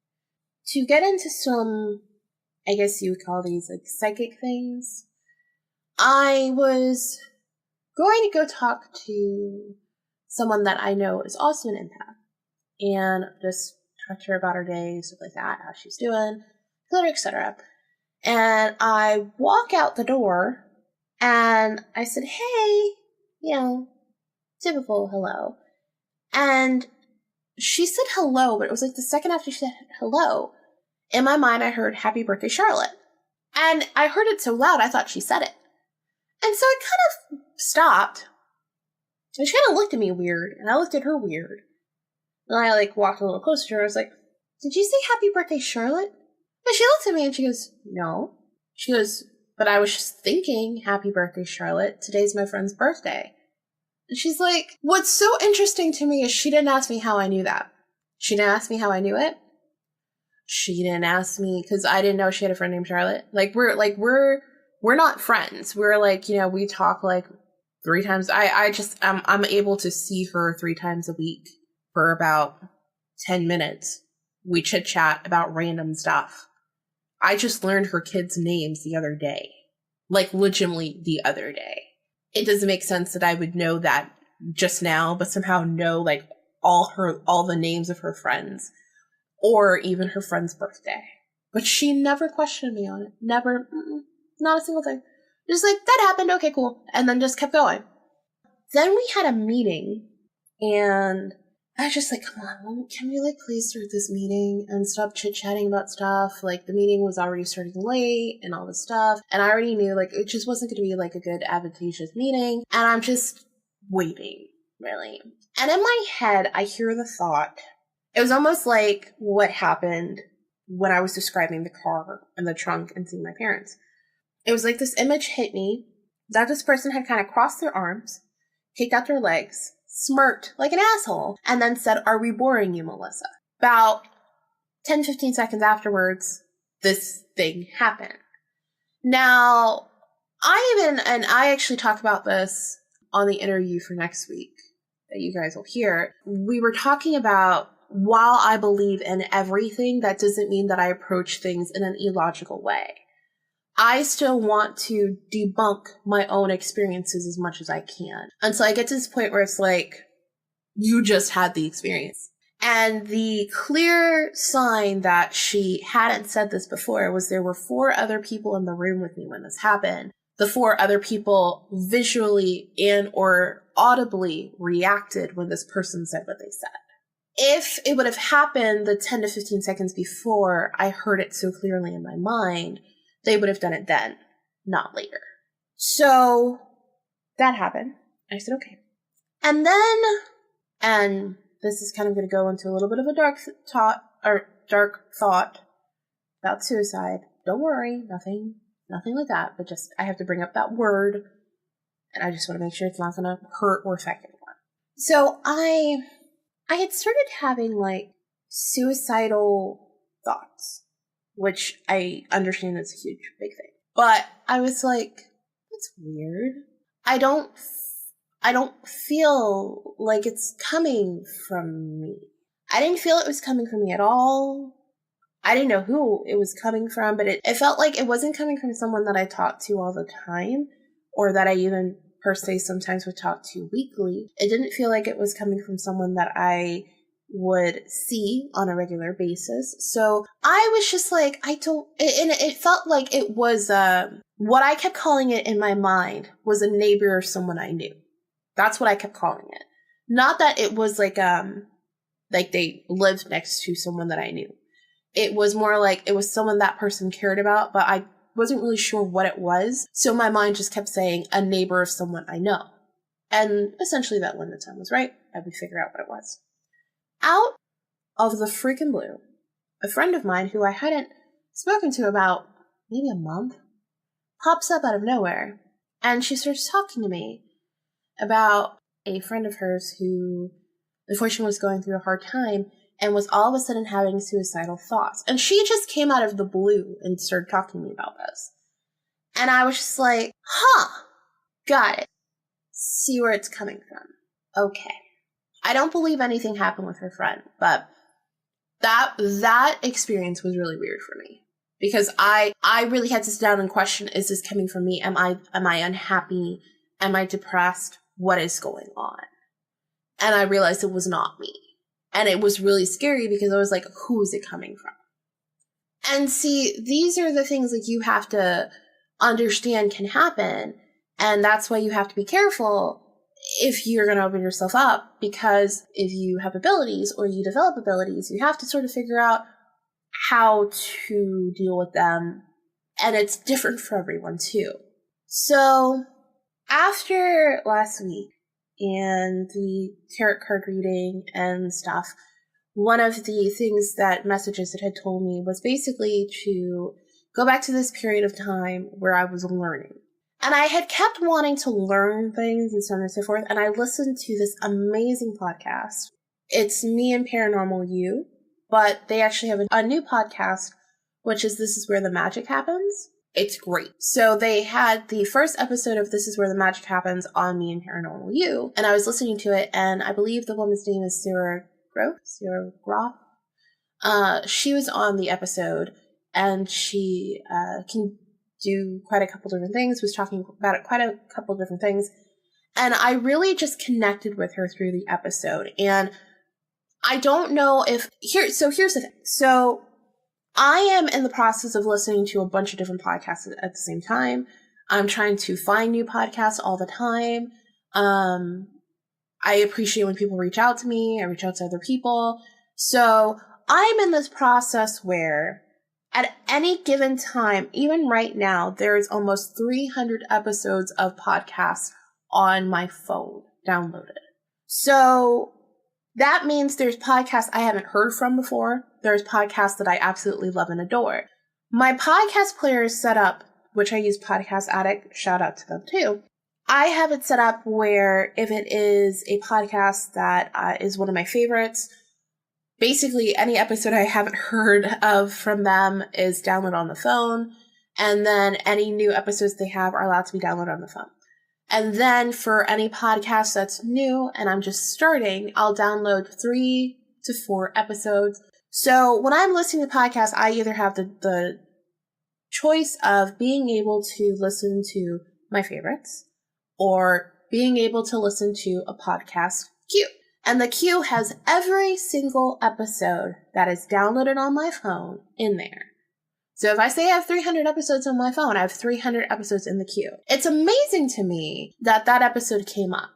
To get into some, I guess you would call these like psychic things, I was going to go talk to someone that I know is also an empath and just talk to her about her day, stuff like that, how she's doing, etc. And I walk out the door and I said, hey, typical hello. And she said hello, but it was like the second after she said hello, in my mind I heard happy birthday, Charlotte. And I heard it so loud I thought she said it. And so I kind of stopped. And she kind of looked at me weird, and I looked at her weird. And I walked a little closer to her. I was like, did you say happy birthday, Charlotte? And she looked at me and she goes, no. She goes, but I was just thinking, happy birthday, Charlotte. Today's my friend's birthday. And she's like, what's so interesting to me is she didn't ask me how I knew that. She didn't ask me how I knew it. She didn't ask me because I didn't know she had a friend named Charlotte. We're not friends. We're we talk 3 times. I'm able to see her 3 times a week for about 10 minutes. We chit chat about random stuff. I just learned her kids' names the other day. Legitimately the other day. it doesn't make sense that I would know that just now, but somehow know like all the names of her friends or even her friend's birthday. But she never questioned me on it. Never, not a single thing. Just like, that happened, okay, cool. And then just kept going. Then we had a meeting, and I was just like, come on, can we like please start this meeting and stop chit-chatting about stuff? Like, the meeting was already starting late and all this stuff, and I already knew like it just wasn't going to be like a good advantageous meeting, and I'm just waiting, really. And in my head, I hear the thought, it was almost like what happened when I was describing the car and the trunk and seeing my parents. It was like this image hit me that this person had kind of crossed their arms, kicked out their legs, smirked like an asshole, and then said, "Are we boring you, Melissa?" About 10-15 seconds afterwards, this thing happened. Now, I actually talk about this on the interview for next week that you guys will hear. We were talking about, while I believe in everything, that doesn't mean that I approach things in an illogical way. I still want to debunk my own experiences as much as I can until I get to this point where it's like, you just had the experience. And the clear sign that she hadn't said this before was there were 4 other people in the room with me when this happened. The 4 other people visually and or audibly reacted when this person said what they said. If it would have happened the 10 to 15 seconds before I heard it so clearly in my mind, they would have done it then, not later. So that happened. I said, okay. And then, and this is kind of going to go into a little bit of a dark thought about suicide. Don't worry, nothing like that, but just, I have to bring up that word, and I just want to make sure it's not going to hurt or affect anyone. So I had started having like suicidal thoughts, which I understand is a huge, big thing. But I was like, that's weird. I don't feel like it's coming from me. I didn't feel it was coming from me at all. I didn't know who it was coming from, but it felt like it wasn't coming from someone that I talked to all the time, or that I even per se sometimes would talk to weekly. It didn't feel like it was coming from someone that I would see on a regular basis. So I was just like, it felt like it was, what I kept calling it in my mind was a neighbor or someone I knew. That's what I kept calling it. Not that it was like they lived next to someone that I knew. It was more like it was someone that person cared about, but I wasn't really sure what it was. So my mind just kept saying a neighbor of someone I know. And essentially that when the time was right, I would figure out what it was. Out of the freaking blue, a friend of mine who I hadn't spoken to about maybe a month pops up out of nowhere, and she starts talking to me about a friend of hers who unfortunately was going through a hard time and was all of a sudden having suicidal thoughts. And she just came out of the blue and started talking to me about this. And I was just like, got it. See where it's coming from. Okay. I don't believe anything happened with her friend, but that experience was really weird for me. Because I really had to sit down and question, is this coming from me? Am I unhappy? Am I depressed? What is going on? And I realized it was not me. And it was really scary because I was like, who is it coming from? And see, these are the things that you have to understand can happen. And that's why you have to be careful if you're going to open yourself up, because if you have abilities or you develop abilities, you have to sort of figure out how to deal with them. And it's different for everyone too. So after last week and the tarot card reading and stuff, one of the things that messages it had told me was basically to go back to this period of time where I was learning. And I had kept wanting to learn things and so on and so forth. And I listened to this amazing podcast. It's Me and Paranormal You, but they actually have a new podcast, which is This Is Where the Magic Happens. It's great. So they had the first episode of This Is Where the Magic Happens on Me and Paranormal You. And I was listening to it, and I believe the woman's name is Sarah Groff. She was on the episode, and she do quite a couple different things, was talking about quite a couple different things. And I really just connected with her through the episode. And I don't know if here's the thing. So I am in the process of listening to a bunch of different podcasts at the same time. I'm trying to find new podcasts all the time. I appreciate when people reach out to me. I reach out to other people. So I'm in this process where at any given time, even right now, there's almost 300 episodes of podcasts on my phone downloaded. So that means there's podcasts I haven't heard from before. There's podcasts that I absolutely love and adore. My podcast player is set up, which I use Podcast Addict, shout out to them too. I have it set up where if it is a podcast that is one of my favorites, basically any episode I haven't heard of from them is downloaded on the phone. And then any new episodes they have are allowed to be downloaded on the phone. And then for any podcast that's new and I'm just starting, I'll download 3 to 4 episodes. So when I'm listening to podcasts, I either have the choice of being able to listen to my favorites or being able to listen to a podcast queue. And the queue has every single episode that is downloaded on my phone in there. So if I say I have 300 episodes on my phone, I have 300 episodes in the queue. It's amazing to me that that episode came up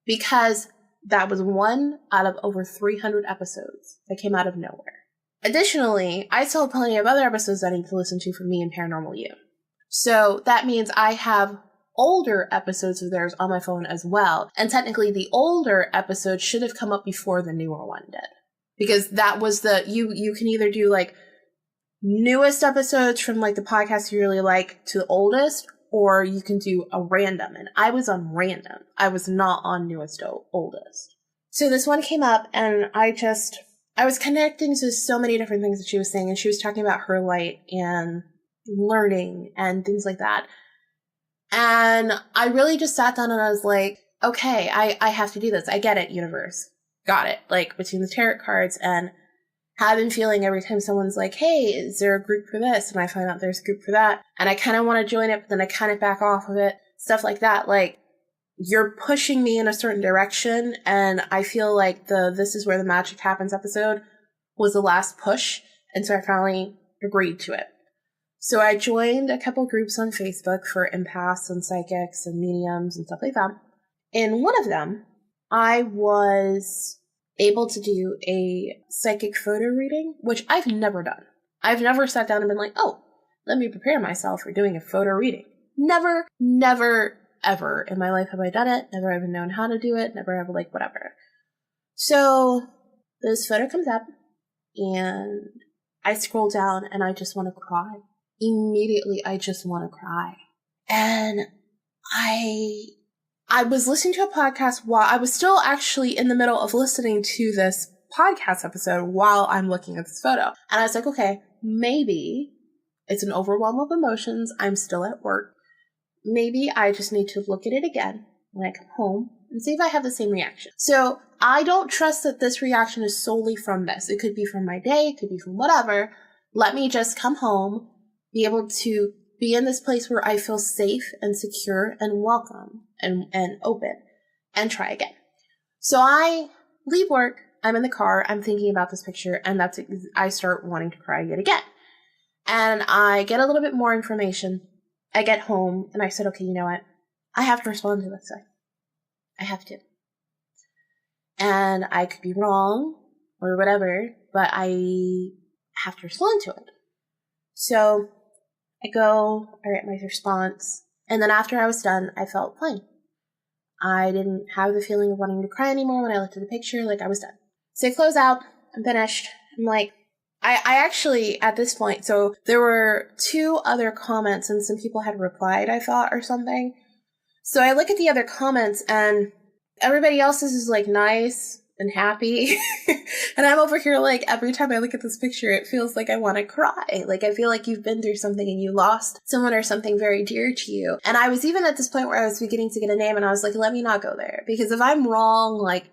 because that was one out of over 300 episodes that came out of nowhere. Additionally, I still have plenty of other episodes I need to listen to from me and Paranormal You. So that means I have older episodes of theirs on my phone as well. And technically the older episode should have come up before the newer one did. Because that was you can either do like newest episodes from like the podcast you really like to the oldest, or you can do a random. And I was on random. I was not on newest to oldest. So this one came up and I was connecting to so many different things that she was saying. And she was talking about her Lite and learning and things like that. And I really just sat down and I was like, okay, I have to do this. I get it, universe. Got it. Like between the tarot cards and have been feeling every time someone's like, hey, is there a group for this? And I find out there's a group for that. And I kind of want to join it, but then I kind of back off of it. Stuff like that. Like, you're pushing me in a certain direction. And I feel like This Is Where the Magic Happens episode was the last push. And so I finally agreed to it. So I joined a couple groups on Facebook for empaths and psychics and mediums and stuff like that. In one of them, I was able to do a psychic photo reading, which I've never done. I've never sat down and been like, oh, let me prepare myself for doing a photo reading. Never, ever in my life have I done it. Never even known how to do it. Never ever like whatever. So this photo comes up and I scroll down and I just want to cry. Immediately, I just want to cry. And I was listening to a podcast while I was still actually in the middle of listening to this podcast episode while I'm looking at this photo. And I was like, okay, maybe it's an overwhelm of emotions. I'm still at work. Maybe I just need to look at it again when I come home and see if I have the same reaction. So I don't trust that this reaction is solely from this. It could be from my day. It could be from whatever. Let me just come home, be able to be in this place where I feel safe and secure and welcome and open and try again. So I leave work. I'm in the car. I'm thinking about this picture and I start wanting to cry yet again. And I get a little bit more information. I get home and I said, okay, you know what? I have to respond to this thing. I have to. And I could be wrong or whatever, but I have to respond to it. So I go, I write my response, and then after I was done, I felt fine. I didn't have the feeling of wanting to cry anymore when I looked at the picture, like I was done. So I close out, I'm finished. I'm like, I actually, at this point, so there were 2 other comments and some people had replied, I thought, or something. So I look at the other comments and everybody else's is like nice and happy. And I'm over here like, every time I look at this picture, it feels like I want to cry. Like I feel like you've been through something and you lost someone or something very dear to you. And I was even at this point where I was beginning to get a name and I was like, let me not go there. Because if I'm wrong, like,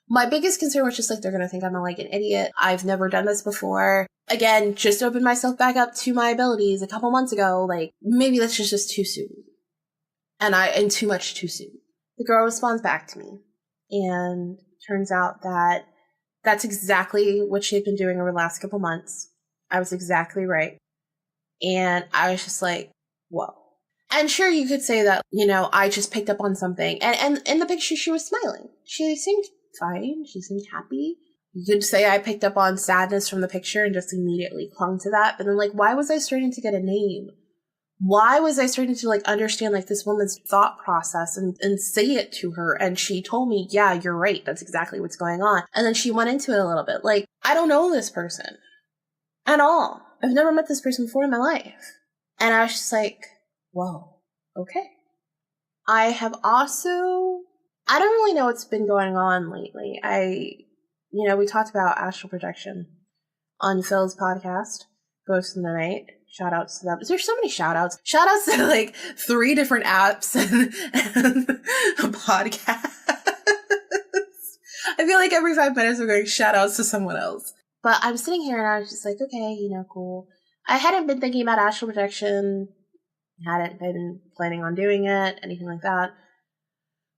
My biggest concern was just like, they're going to think I'm like an idiot. I've never done this before. Again, just opened myself back up to my abilities a couple months ago. Like, maybe that's just too soon. And too much too soon. The girl responds back to me. And turns out that that's exactly what she had been doing over the last couple months. I was exactly right. And I was just like, whoa. And sure, you could say that, I just picked up on something. And in the picture, she was smiling. She seemed fine. She seemed happy. You could say I picked up on sadness from the picture and just immediately clung to that. But then, like, why was I starting to get a name? Why was I starting to, like, understand, like, this woman's thought process and say it to her? And she told me, yeah, you're right. That's exactly what's going on. And then she went into it a little bit. Like, I don't know this person at all. I've never met this person before in my life. And I was just like, whoa, okay. I have also, I don't really know what's been going on lately. We talked about astral projection on Phil's podcast, Ghosts in the Night. Shoutouts to them. There's so many shoutouts. Shoutouts to like 3 different apps and a podcast. I feel like every 5 minutes we're going shoutouts to someone else. But I'm sitting here and I was just like, okay, cool. I hadn't been thinking about astral projection. Hadn't been planning on doing it, anything like that.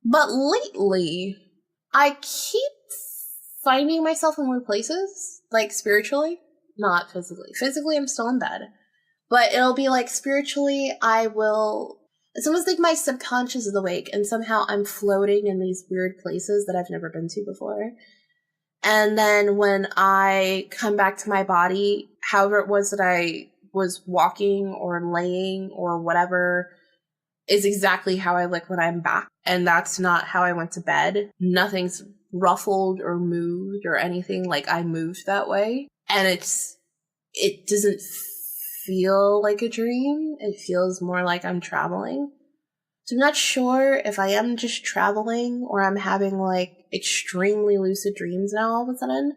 But lately, I keep finding myself in weird places, like spiritually, not physically. Physically, I'm still in bed. But it'll be like spiritually, it's almost like my subconscious is awake and somehow I'm floating in these weird places that I've never been to before. And then when I come back to my body, however it was that I was walking or laying or whatever is exactly how I look when I'm back. And that's not how I went to bed. Nothing's ruffled or moved or anything like I moved that way. And it doesn't feel like a dream. It feels more like I'm traveling. So I'm not sure if I am just traveling or I'm having like extremely lucid dreams now all of a sudden.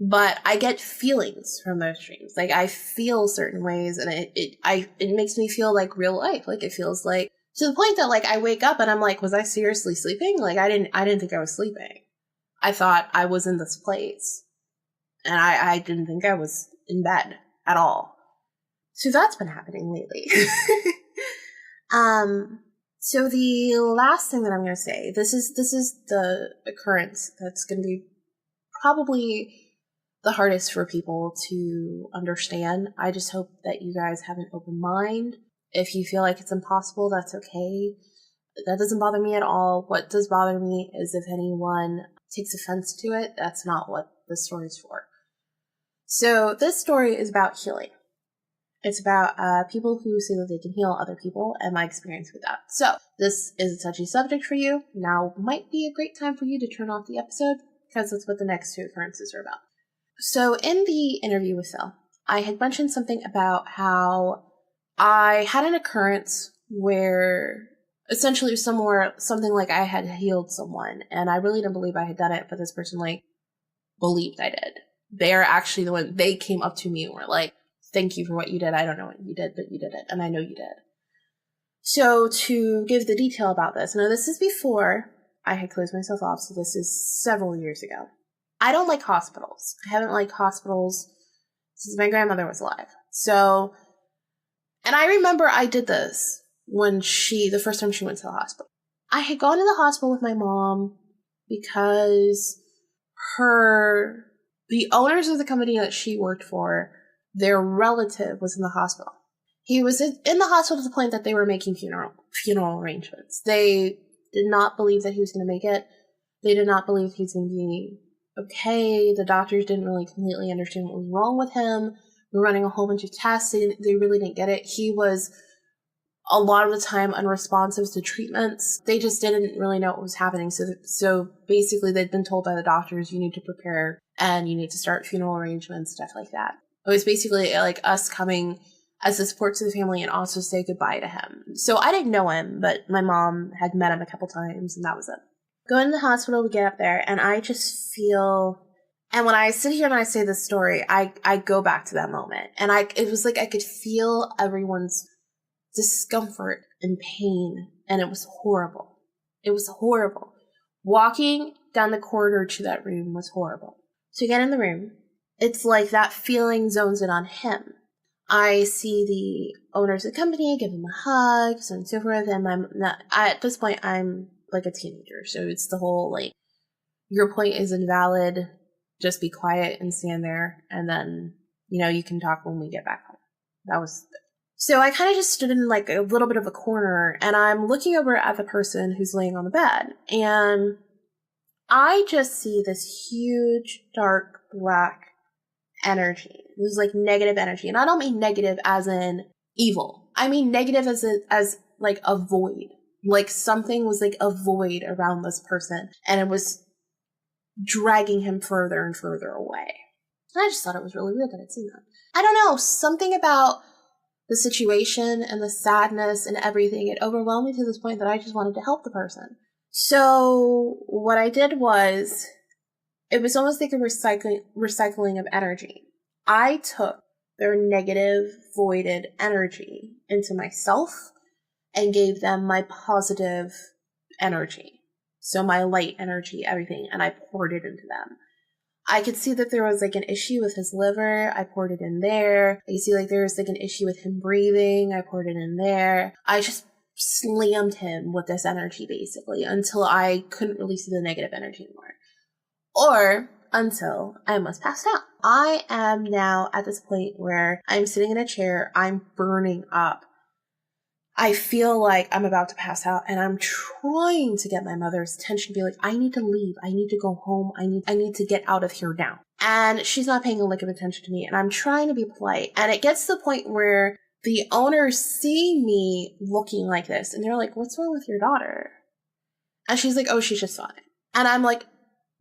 But I get feelings from those dreams. Like I feel certain ways and it makes me feel like real life. Like it feels like to the point that like I wake up and I'm like, was I seriously sleeping? Like I didn't think I was sleeping. I thought I was in this place. And I didn't think I was in bed at all. So that's been happening lately. So the last thing that I'm going to say, this is the occurrence that's going to be probably the hardest for people to understand. I just hope that you guys have an open mind. If you feel like it's impossible, that's okay. That doesn't bother me at all. What does bother me is if anyone takes offense to it, that's not what this story is for. So this story is about healing. It's about people who say that they can heal other people and my experience with that. So this is a touchy subject for you. Now might be a great time for you to turn off the episode because that's what the next 2 occurrences are about. So in the interview with Phil, I had mentioned something about how I had an occurrence where essentially it was something like I had healed someone and I really didn't believe I had done it, but this person like believed I did. They're actually the one, they came up to me and were like, thank you for what you did. I don't know what you did, but you did it. And I know you did. So to give the detail about this, now this is before I had closed myself off. So this is several years ago. I don't like hospitals. I haven't liked hospitals since my grandmother was alive. So, and I remember I did this when the first time she went to the hospital. I had gone to the hospital with my mom because the owners of the company that she worked for, their relative was in the hospital. He was in the hospital to the point that they were making funeral arrangements. They did not believe that he was going to make it. They did not believe he was going to be okay. The doctors didn't really completely understand what was wrong with him. We were running a whole bunch of tests. They really didn't get it. He was a lot of the time unresponsive to treatments. They just didn't really know what was happening. So basically they'd been told by the doctors, you need to prepare and you need to start funeral arrangements, stuff like that. It was basically like us coming as a support to the family and also say goodbye to him. So I didn't know him, but my mom had met him a couple times and that was it. Go into the hospital, we get up there, and I just feel, and when I sit here and I say this story, I go back to that moment. And it was like I could feel everyone's discomfort and pain, and it was horrible. It was horrible. Walking down the corridor to that room was horrible. So you get in the room. It's like that feeling zones in on him. I see the owners of the company, give him a hug, so on and so forth, and at this point, I'm like a teenager, so it's the whole, like, your point is invalid, just be quiet and stand there, and then, you can talk when we get back home. That was... So I kind of just stood in, like, a little bit of a corner, and I'm looking over at the person who's laying on the bed, and I just see this huge, dark, black energy. This is, like, negative energy. And I don't mean negative as in evil. I mean negative as like, a void. Like, something was, like, a void around this person, and it was dragging him further and further away. And I just thought it was really weird that I'd seen that. I don't know, something about the situation and the sadness and everything, it overwhelmed me to this point that I just wanted to help the person. So what I did was, it was almost like a recycling of energy. I took their negative, voided energy into myself and gave them my positive energy. So my light energy, everything, and I poured it into them. I could see that there was, like, an issue with his liver. I poured it in there. I could see, like, there was, like, an issue with him breathing. I poured it in there. I just slammed him with this energy, basically, until I couldn't really see the negative energy anymore. Or until I almost passed out. I am now at this point where I'm sitting in a chair. I'm burning up. I feel like I'm about to pass out, and I'm trying to get my mother's attention to be like, I need to leave. I need to go home. I need to get out of here now. And she's not paying a lick of attention to me, and I'm trying to be polite. And it gets to the point where the owners see me looking like this, and they're like, what's wrong with your daughter? And she's like, oh, she's just fine. And I'm like,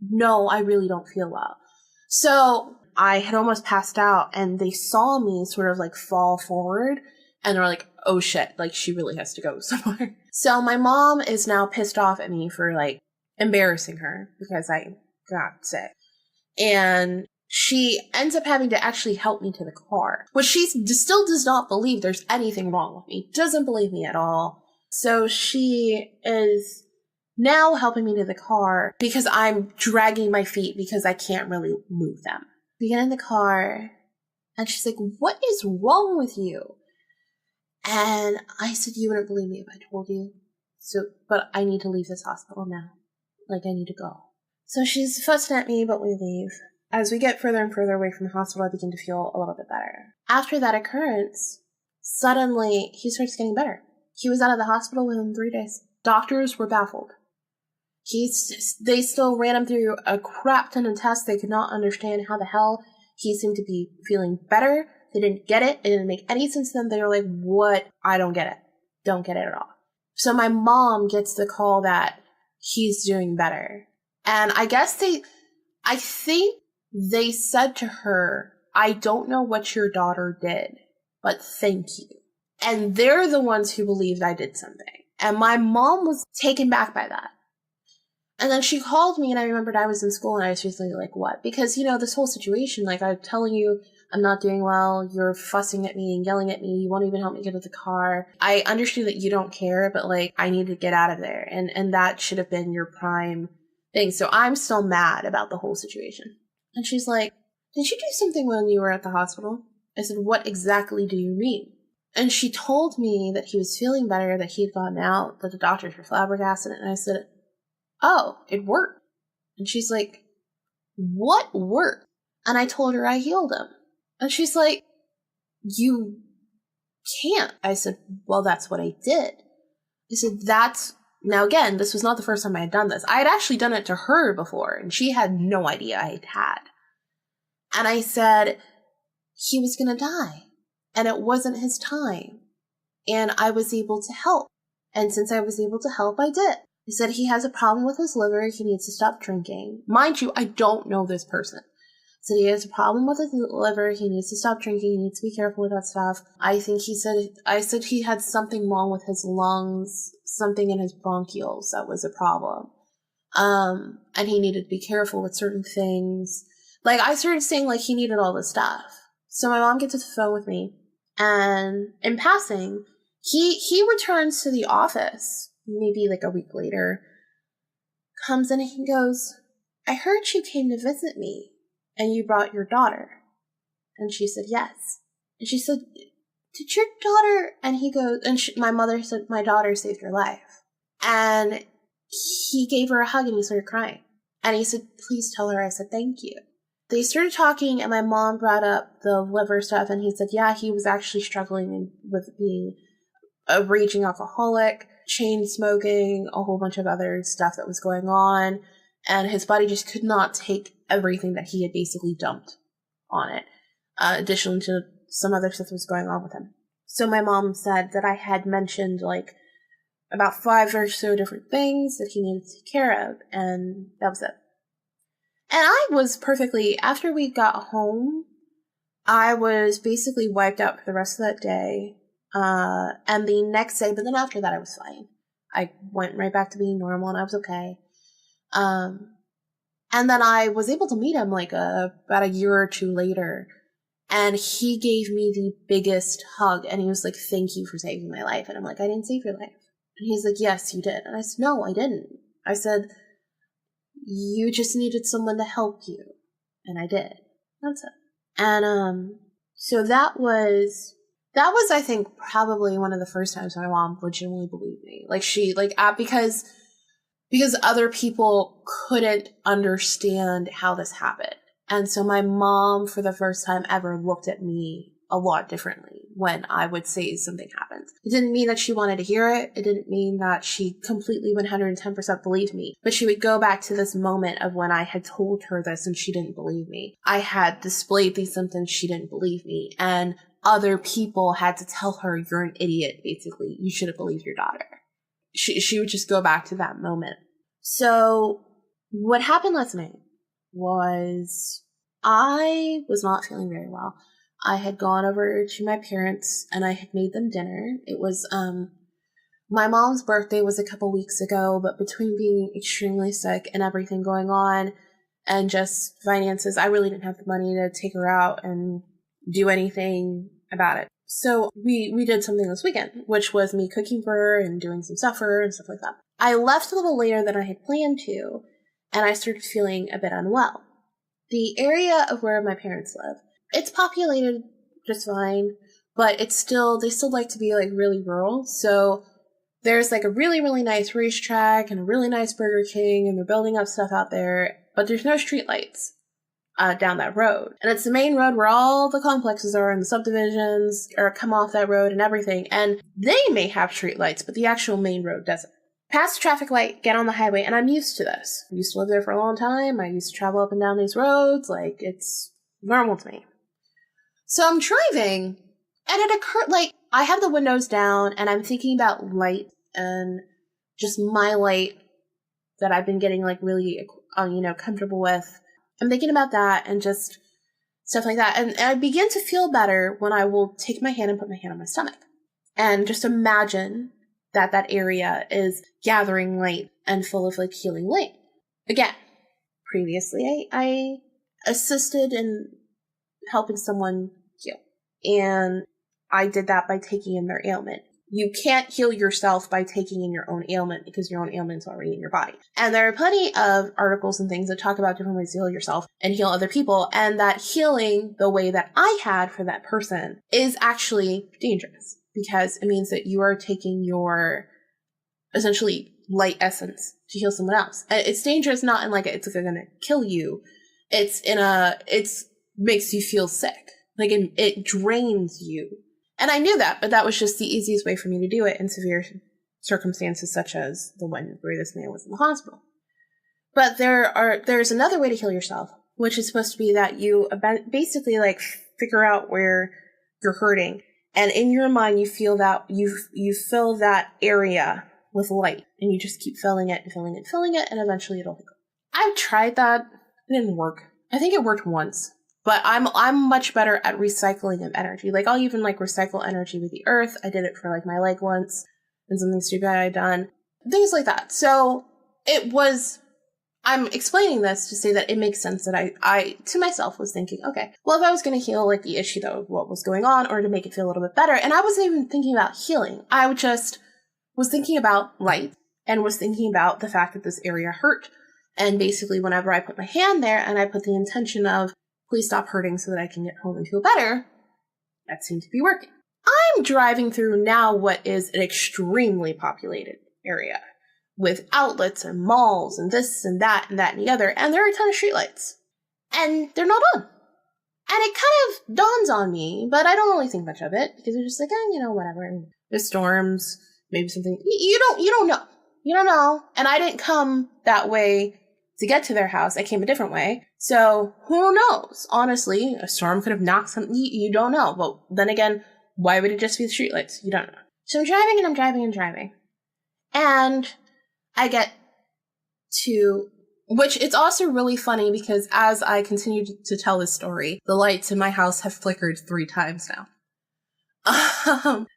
no, I really don't feel well. So I had almost passed out, and they saw me sort of, like, fall forward, and they're like, oh shit, like, she really has to go somewhere. So my mom is now pissed off at me for, like, embarrassing her because I got sick. And she ends up having to actually help me to the car, which she still does not believe there's anything wrong with me. Doesn't believe me at all. So she is now helping me to the car because I'm dragging my feet because I can't really move them. We get in the car, and she's like, what is wrong with you? And I said, you wouldn't believe me if I told you. But I need to leave this hospital now. Like, I need to go. So she's fussing at me, but we leave. As we get further and further away from the hospital, I begin to feel a little bit better. After that occurrence, suddenly he starts getting better. He was out of the hospital within 3 days. Doctors were baffled. They still ran him through a crap ton of tests. They could not understand how the hell he seemed to be feeling better. They didn't get it. It didn't make any sense to them. They were like, what? I don't get it. Don't get it at all. So my mom gets the call that he's doing better. And I think they said to her, I don't know what your daughter did, but thank you. And they're the ones who believed I did something. And my mom was taken back by that. And then she called me, and I remembered I was in school, and I was just like, what? Because, this whole situation, like, I'm telling you, I'm not doing well, you're fussing at me and yelling at me, you won't even help me get to the car. I understand that you don't care, but, like, I need to get out of there. And that should have been your prime thing. So I'm still mad about the whole situation. And she's like, did you do something when you were at the hospital? I said, what exactly do you mean? And she told me that he was feeling better, that he had gotten out, that the doctors were flabbergasted. And I said, oh, it worked. And she's like, what worked? And I told her I healed him. And she's like, you can't. I said, well, that's what I did. I said, now again, this was not the first time I had done this. I had actually done it to her before, and she had no idea I had. And I said, he was going to die, and it wasn't his time. And I was able to help. And since I was able to help, I did. I said, he has a problem with his liver. He needs to stop drinking. Mind you, I don't know this person. Said he has a problem with his liver. He needs to stop drinking. He needs to be careful with that stuff. I said he had something wrong with his lungs, something in his bronchioles that was a problem. And he needed to be careful with certain things. Like, I started saying, like, he needed all this stuff. So my mom gets to the phone with me, and in passing, he returns to the office maybe like a week later, comes in and he goes, I heard you came to visit me and you brought your daughter. And she said, yes. And she said, did your daughter? And he goes, and my mother said, my daughter saved your life. And he gave her a hug and he started crying. And he said, please tell her I said thank you. They started talking and my mom brought up the liver stuff and he said, yeah, he was actually struggling with being a raging alcoholic, chain smoking, a whole bunch of other stuff that was going on. And his body just could not take everything that he had basically dumped on it, additionally to some other stuff that was going on with him. So my mom said that I had mentioned like about 5 or so different things that he needed to take care of, and that was it. And I was perfectly, after we got home, I was basically wiped out for the rest of that day. And the next day, but then after that, I was fine. I went right back to being normal and I was okay. And then I was able to meet him like about a year or two later. And he gave me the biggest hug and he was like, thank you for saving my life. And I'm like, I didn't save your life. And he's like, yes, you did. And I said, no, I didn't. I said, you just needed someone to help you. And I did. That's it. And, so that was, I think, probably one of the first times my mom legitimately believed me. Like, because other people couldn't understand how this happened. And so my mom, for the first time ever, looked at me a lot differently when I would say something happens. It didn't mean that she wanted to hear it. It didn't mean that she completely 110% believed me. But she would go back to this moment of when I had told her this and she didn't believe me. I had displayed these symptoms, she didn't believe me. And other people had to tell her, you're an idiot, basically. You should have believed your daughter. She would just go back to that moment. So what happened last night was I was not feeling very well. I had gone over to my parents and I had made them dinner. It was, my mom's birthday was a couple weeks ago, but between being extremely sick and everything going on and just finances, I really didn't have the money to take her out and do anything about it. So we did something this weekend, which was me cooking for her and doing some stuff for her and stuff like that. I left a little later than I had planned to, and I started feeling a bit unwell. The area of where my parents live, it's populated just fine, but they still like to be like really rural. So there's like a really, really nice racetrack and a really nice Burger King, and they're building up stuff out there, but there's no streetlights down that road. And it's the main road where all the complexes are and the subdivisions come off that road and everything. And they may have streetlights, but the actual main road doesn't. Pass the traffic light, get on the highway, and I'm used to this. I used to live there for a long time. I used to travel up and down these roads. Like, it's normal to me. So I'm driving, and it occurred, like, I have the windows down, and I'm thinking about Lite and just my Lite that I've been getting, like, really, comfortable with. I'm thinking about that and just stuff like that. And I begin to feel better when I will take my hand and put my hand on my stomach. And just imagine that area is gathering light and full of, like, healing light. Again, previously I assisted in helping someone heal. And I did that by taking in their ailment. You can't heal yourself by taking in your own ailment because your own ailment's already in your body. And there are plenty of articles and things that talk about different ways to heal yourself and heal other people. And that healing the way that I had for that person is actually dangerous because it means that you are taking your essentially light essence to heal someone else. And it's dangerous not in like it's going to kill you. It's makes you feel sick. Like it drains you. And I knew that, but that was just the easiest way for me to do it in severe circumstances such as the one where this man was in the hospital. But there's another way to heal yourself, which is supposed to be that you basically like figure out where you're hurting. And in your mind, you feel that you fill that area with light and you just keep filling it and filling it and filling it. And eventually it'll go. I've tried that. It didn't work. I think it worked once. But I'm much better at recycling of energy. Like, I'll even, like, recycle energy with the earth. I did it for, like, my leg once. And something stupid I had done. Things like that. So, I'm explaining this to say that it makes sense that I to myself, was thinking, okay, well, if I was going to heal, like, the issue, though, what was going on, or to make it feel a little bit better. And I wasn't even thinking about healing. I just was thinking about light and was thinking about the fact that this area hurt. And basically, whenever I put my hand there and I put the intention of, please stop hurting so that I can get home and feel better, that seemed to be working. I'm driving through now what is an extremely populated area with outlets and malls and this and that and that and the other, and there are a ton of streetlights. And they're not on. And it kind of dawns on me, but I don't really think much of it, because it's just like, whatever. There's storms, maybe something. You don't know. You don't know. And I didn't come that way to get to their house. I came a different way. So who knows? Honestly, a storm could have knocked something. You don't know. But then again, why would it just be the streetlights? You don't know. So I'm driving and I'm driving and driving. And I get to, which it's also really funny because as I continue to tell this story, the lights in my house have flickered 3 times now.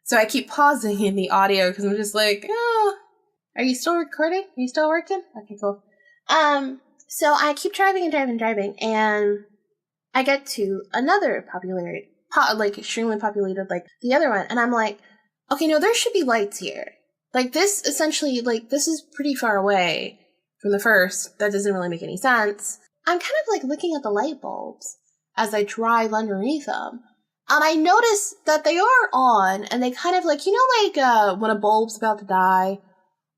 So I keep pausing in the audio because I'm just like, oh, are you still recording? Are you still working? Okay, cool. So I keep driving and driving and driving, and I get to another extremely populated, like the other one, and I'm like, okay, no, there should be lights here. Like this, essentially, like this is pretty far away from the first. That doesn't really make any sense. I'm kind of like looking at the light bulbs as I drive underneath them. And I notice that they are on, and they kind of like, when a bulb's about to die,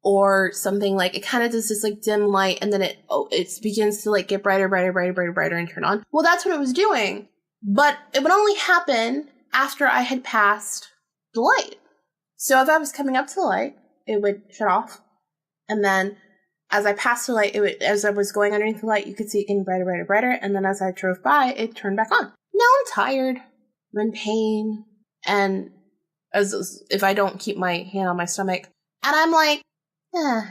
or something, like it kind of does this like dim light, and then it begins to like get brighter, and turn on. Well, that's what it was doing, but it would only happen after I had passed the light. So if I was coming up to the light, it would shut off, and then as I passed the light, as I was going underneath the light, you could see it getting brighter, and then as I drove by, it turned back on. Now I'm tired. I'm in pain, and as if I don't keep my hand on my stomach, and I'm like, I'm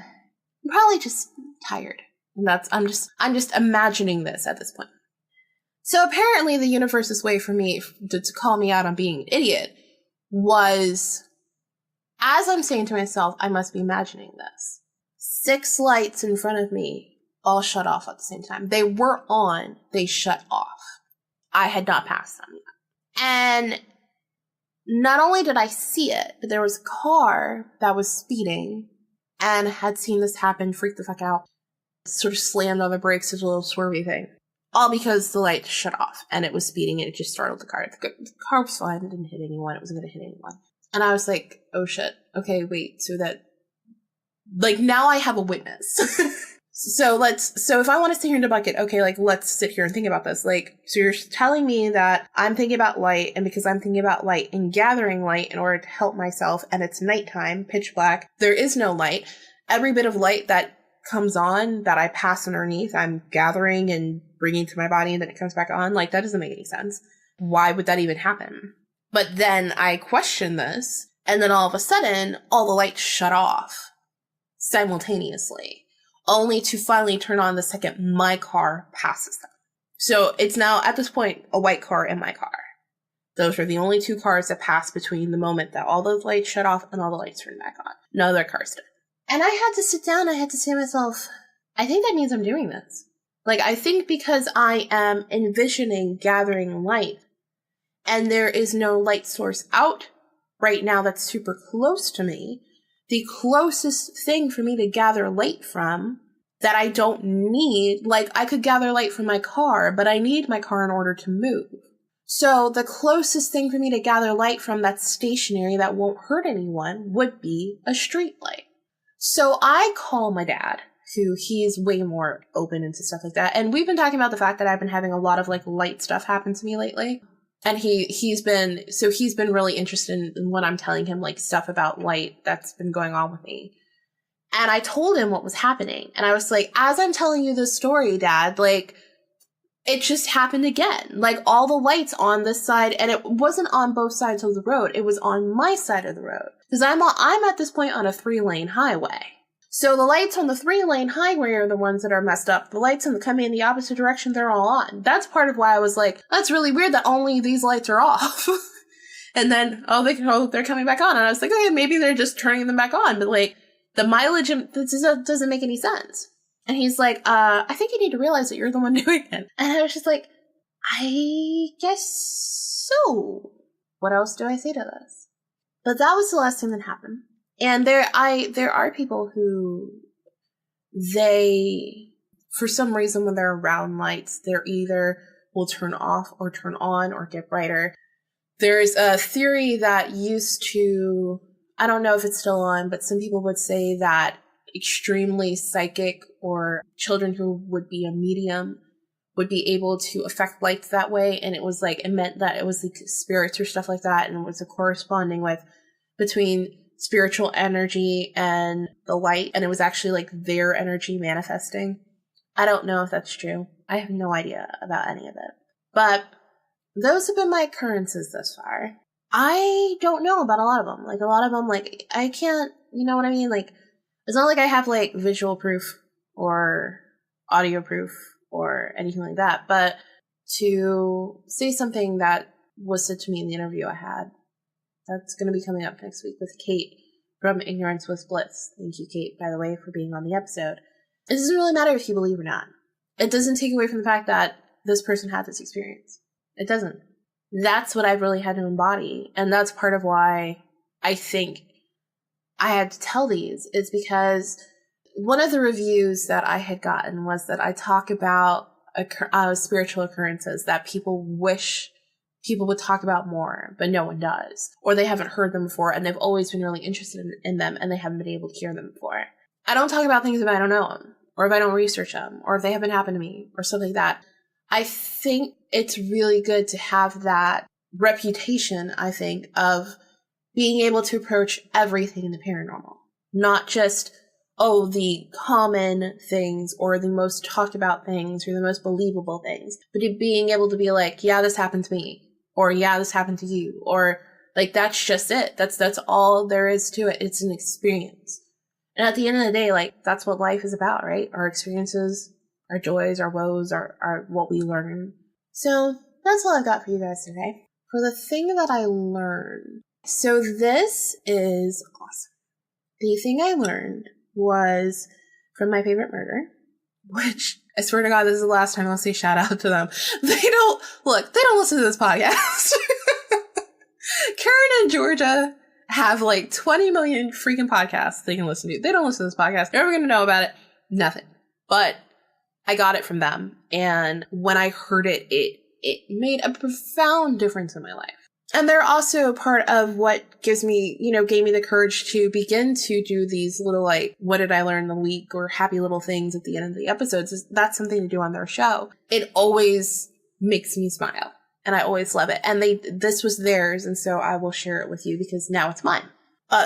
probably just tired. And I'm just imagining this at this point. So apparently the universe's way for me to call me out on being an idiot was, as I'm saying to myself, I must be imagining this. 6 lights in front of me all shut off at the same time. They were on, they shut off. I had not passed them yet. And not only did I see it, but there was a car that was speeding and had seen this happen, freaked the fuck out, sort of slammed on the brakes as a little swervy thing. All because the light shut off and it was speeding and it just startled the car. The car was fine, it didn't hit anyone, it wasn't going to hit anyone. And I was like, oh shit, okay, wait, so that, like, now I have a witness. So if I want to sit here and debunk it, okay, like, let's sit here and think about this. Like, so you're telling me that I'm thinking about light, and because I'm thinking about light and gathering light in order to help myself, and it's nighttime, pitch black, there is no light. Every bit of light that comes on, that I pass underneath, I'm gathering and bringing to my body, and then it comes back on. Like, that doesn't make any sense. Why would that even happen? But then I question this, and then all of a sudden, all the lights shut off simultaneously, only to finally turn on the second my car passes them. So it's now, at this point, a white car and my car. Those are the only 2 cars that pass between the moment that all those lights shut off and all the lights turn back on. No other cars did. And I had to sit down, I had to say to myself, I think that means I'm doing this. Like, I think because I am envisioning gathering light, and there is no light source out right now that's super close to me, the closest thing for me to gather light from that I don't need, like, I could gather light from my car, but I need my car in order to move. So the closest thing for me to gather light from that's stationary that won't hurt anyone would be a street light. So I call my dad, who he's way more open into stuff like that. And we've been talking about the fact that I've been having a lot of like light stuff happen to me lately. And he's been really interested in when I'm telling him like stuff about light that's been going on with me. And I told him what was happening. And I was like, as I'm telling you this story, Dad, like, it just happened again. Like, all the lights on this side, and it wasn't on both sides of the road. It was on my side of the road. Because I'm at this point on a 3-lane highway. So the lights on the 3-lane highway are the ones that are messed up. The lights coming in the opposite direction, they're all on. That's part of why I was like, that's really weird that only these lights are off. And then, they're coming back on. And I was like, okay, maybe they're just turning them back on. But like, the mileage, this doesn't make any sense. And he's like, I think you need to realize that you're the one doing it. And I was just like, I guess so. What else do I say to this? But that was the last thing that happened. And there are people who they, for some reason, when they're around lights, they're either will turn off or turn on or get brighter. There's a theory that used to, I don't know if it's still on, but some people would say that extremely psychic or children who would be a medium would be able to affect lights that way. And it was like, it meant that it was like spirits or stuff like that. And it was a corresponding with between spiritual energy and the light. And it was actually like their energy manifesting. I don't know if that's true. I have no idea about any of it. But those have been my occurrences thus far. I don't know about a lot of them. Like, a lot of them, like, I can't, you know what I mean? Like, it's not like I have, like, visual proof or audio proof or anything like that. But to say something that was said to me in the interview I had, that's going to be coming up next week with Kate from Ignorance with Bliss. Thank you, Kate, by the way, for being on the episode. It doesn't really matter if you believe or not. It doesn't take away from the fact that this person had this experience. It doesn't. That's what I've really had to embody. And that's part of why I think I had to tell these, is because one of the reviews that I had gotten was that I talk about spiritual occurrences that people wish people would talk about more, but no one does. Or they haven't heard them before and they've always been really interested in them and they haven't been able to hear them before. I don't talk about things if I don't know them, or if I don't research them, or if they haven't happened to me, or something like that. I think it's really good to have that reputation, I think, of being able to approach everything in the paranormal. Not just, the common things or the most talked about things or the most believable things, but being able to be like, yeah, this happened to me, or yeah, this happened to you, or like, that's just it. That's all there is to it. It's an experience. And at the end of the day, like, that's what life is about, right? Our experiences, our joys, our woes, are what we learn. So that's all I've got for you guys today. For the thing that I learned. So this is awesome. The thing I learned was from My Favorite Murder, which I swear to God, this is the last time I'll say shout out to them. They don't listen to this podcast. Karen and Georgia have like 20 million freaking podcasts they can listen to. They don't listen to this podcast. They're never going to know about it. Nothing. But I got it from them. And when I heard it, it made a profound difference in my life. And they're also part of what gave me the courage to begin to do these little, like, what did I learn in the week, or happy little things at the end of the episodes. That's something to do on their show. It always makes me smile. And I always love it. And this was theirs, and so I will share it with you because now it's mine.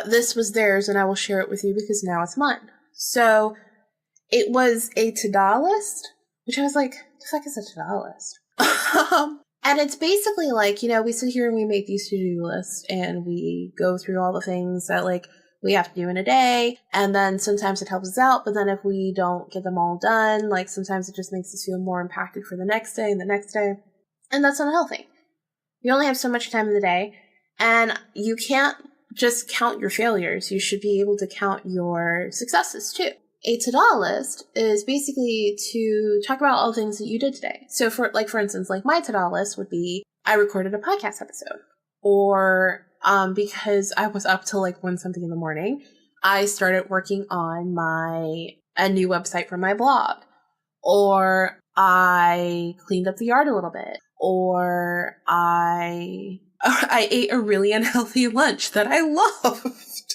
This was theirs, and I will share it with you because now it's mine. So it was a to-do list, which I was like, the fuck is a to-do list? And it's basically like, we sit here and we make these to-do lists, and we go through all the things that, like, we have to do in a day. And then sometimes it helps us out, but then if we don't get them all done, like, sometimes it just makes us feel more impacted for the next day and the next day. And that's unhealthy. You only have so much time in the day, and you can't just count your failures. You should be able to count your successes too. A to-do list is basically to talk about all the things that you did today. So for instance, like, my to-do list would be, I recorded a podcast episode, or because I was up till like 1 something in the morning, I started working on a new website for my blog, or I cleaned up the yard a little bit, or I ate a really unhealthy lunch that I loved.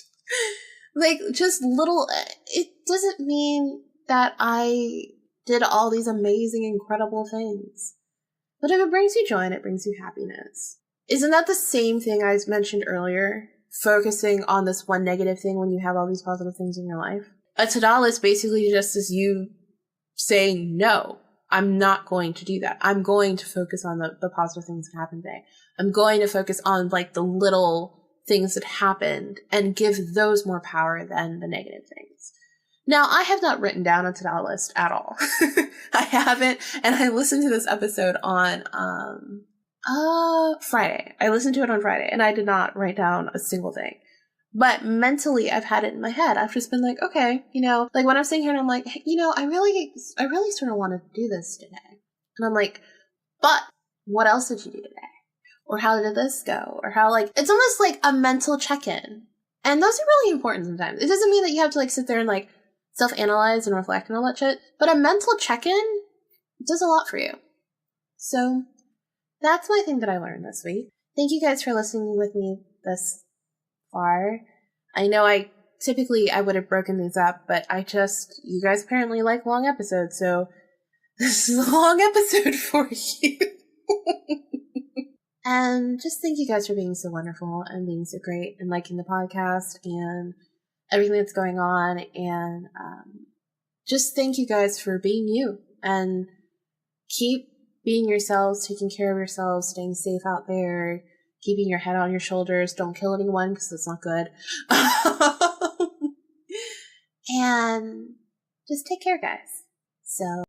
Like, just little, it doesn't mean that I did all these amazing, incredible things. But if it brings you joy and it brings you happiness, isn't that the same thing I mentioned earlier? Focusing on this one negative thing when you have all these positive things in your life. A to-do list basically just is you saying, no, I'm not going to do that. I'm going to focus on the positive things that happened today. I'm going to focus on, like, the little things that happened and give those more power than the negative things. Now, I have not written down a to-do list at all. I haven't, and I listened to this episode on Friday. I listened to it on Friday, and I did not write down a single thing. But mentally, I've had it in my head. I've just been like, okay, like, when I'm sitting here and I'm like, hey, I really sort of want to do this today. And I'm like, but what else did you do today? Or how did this go? Or how, like, it's almost like a mental check-in. And those are really important sometimes. It doesn't mean that you have to like sit there and like self-analyze and reflect and all that shit, but a mental check-in does a lot for you. So that's my thing that I learned this week. Thank you guys for listening with me this far. I know I would have broken these up, but you guys apparently like long episodes, so this is a long episode for you. And just thank you guys for being so wonderful and being so great and liking the podcast and everything that's going on. And just thank you guys for being you and keep being yourselves, taking care of yourselves, staying safe out there, keeping your head on your shoulders. Don't kill anyone because that's not good. And just take care, guys. So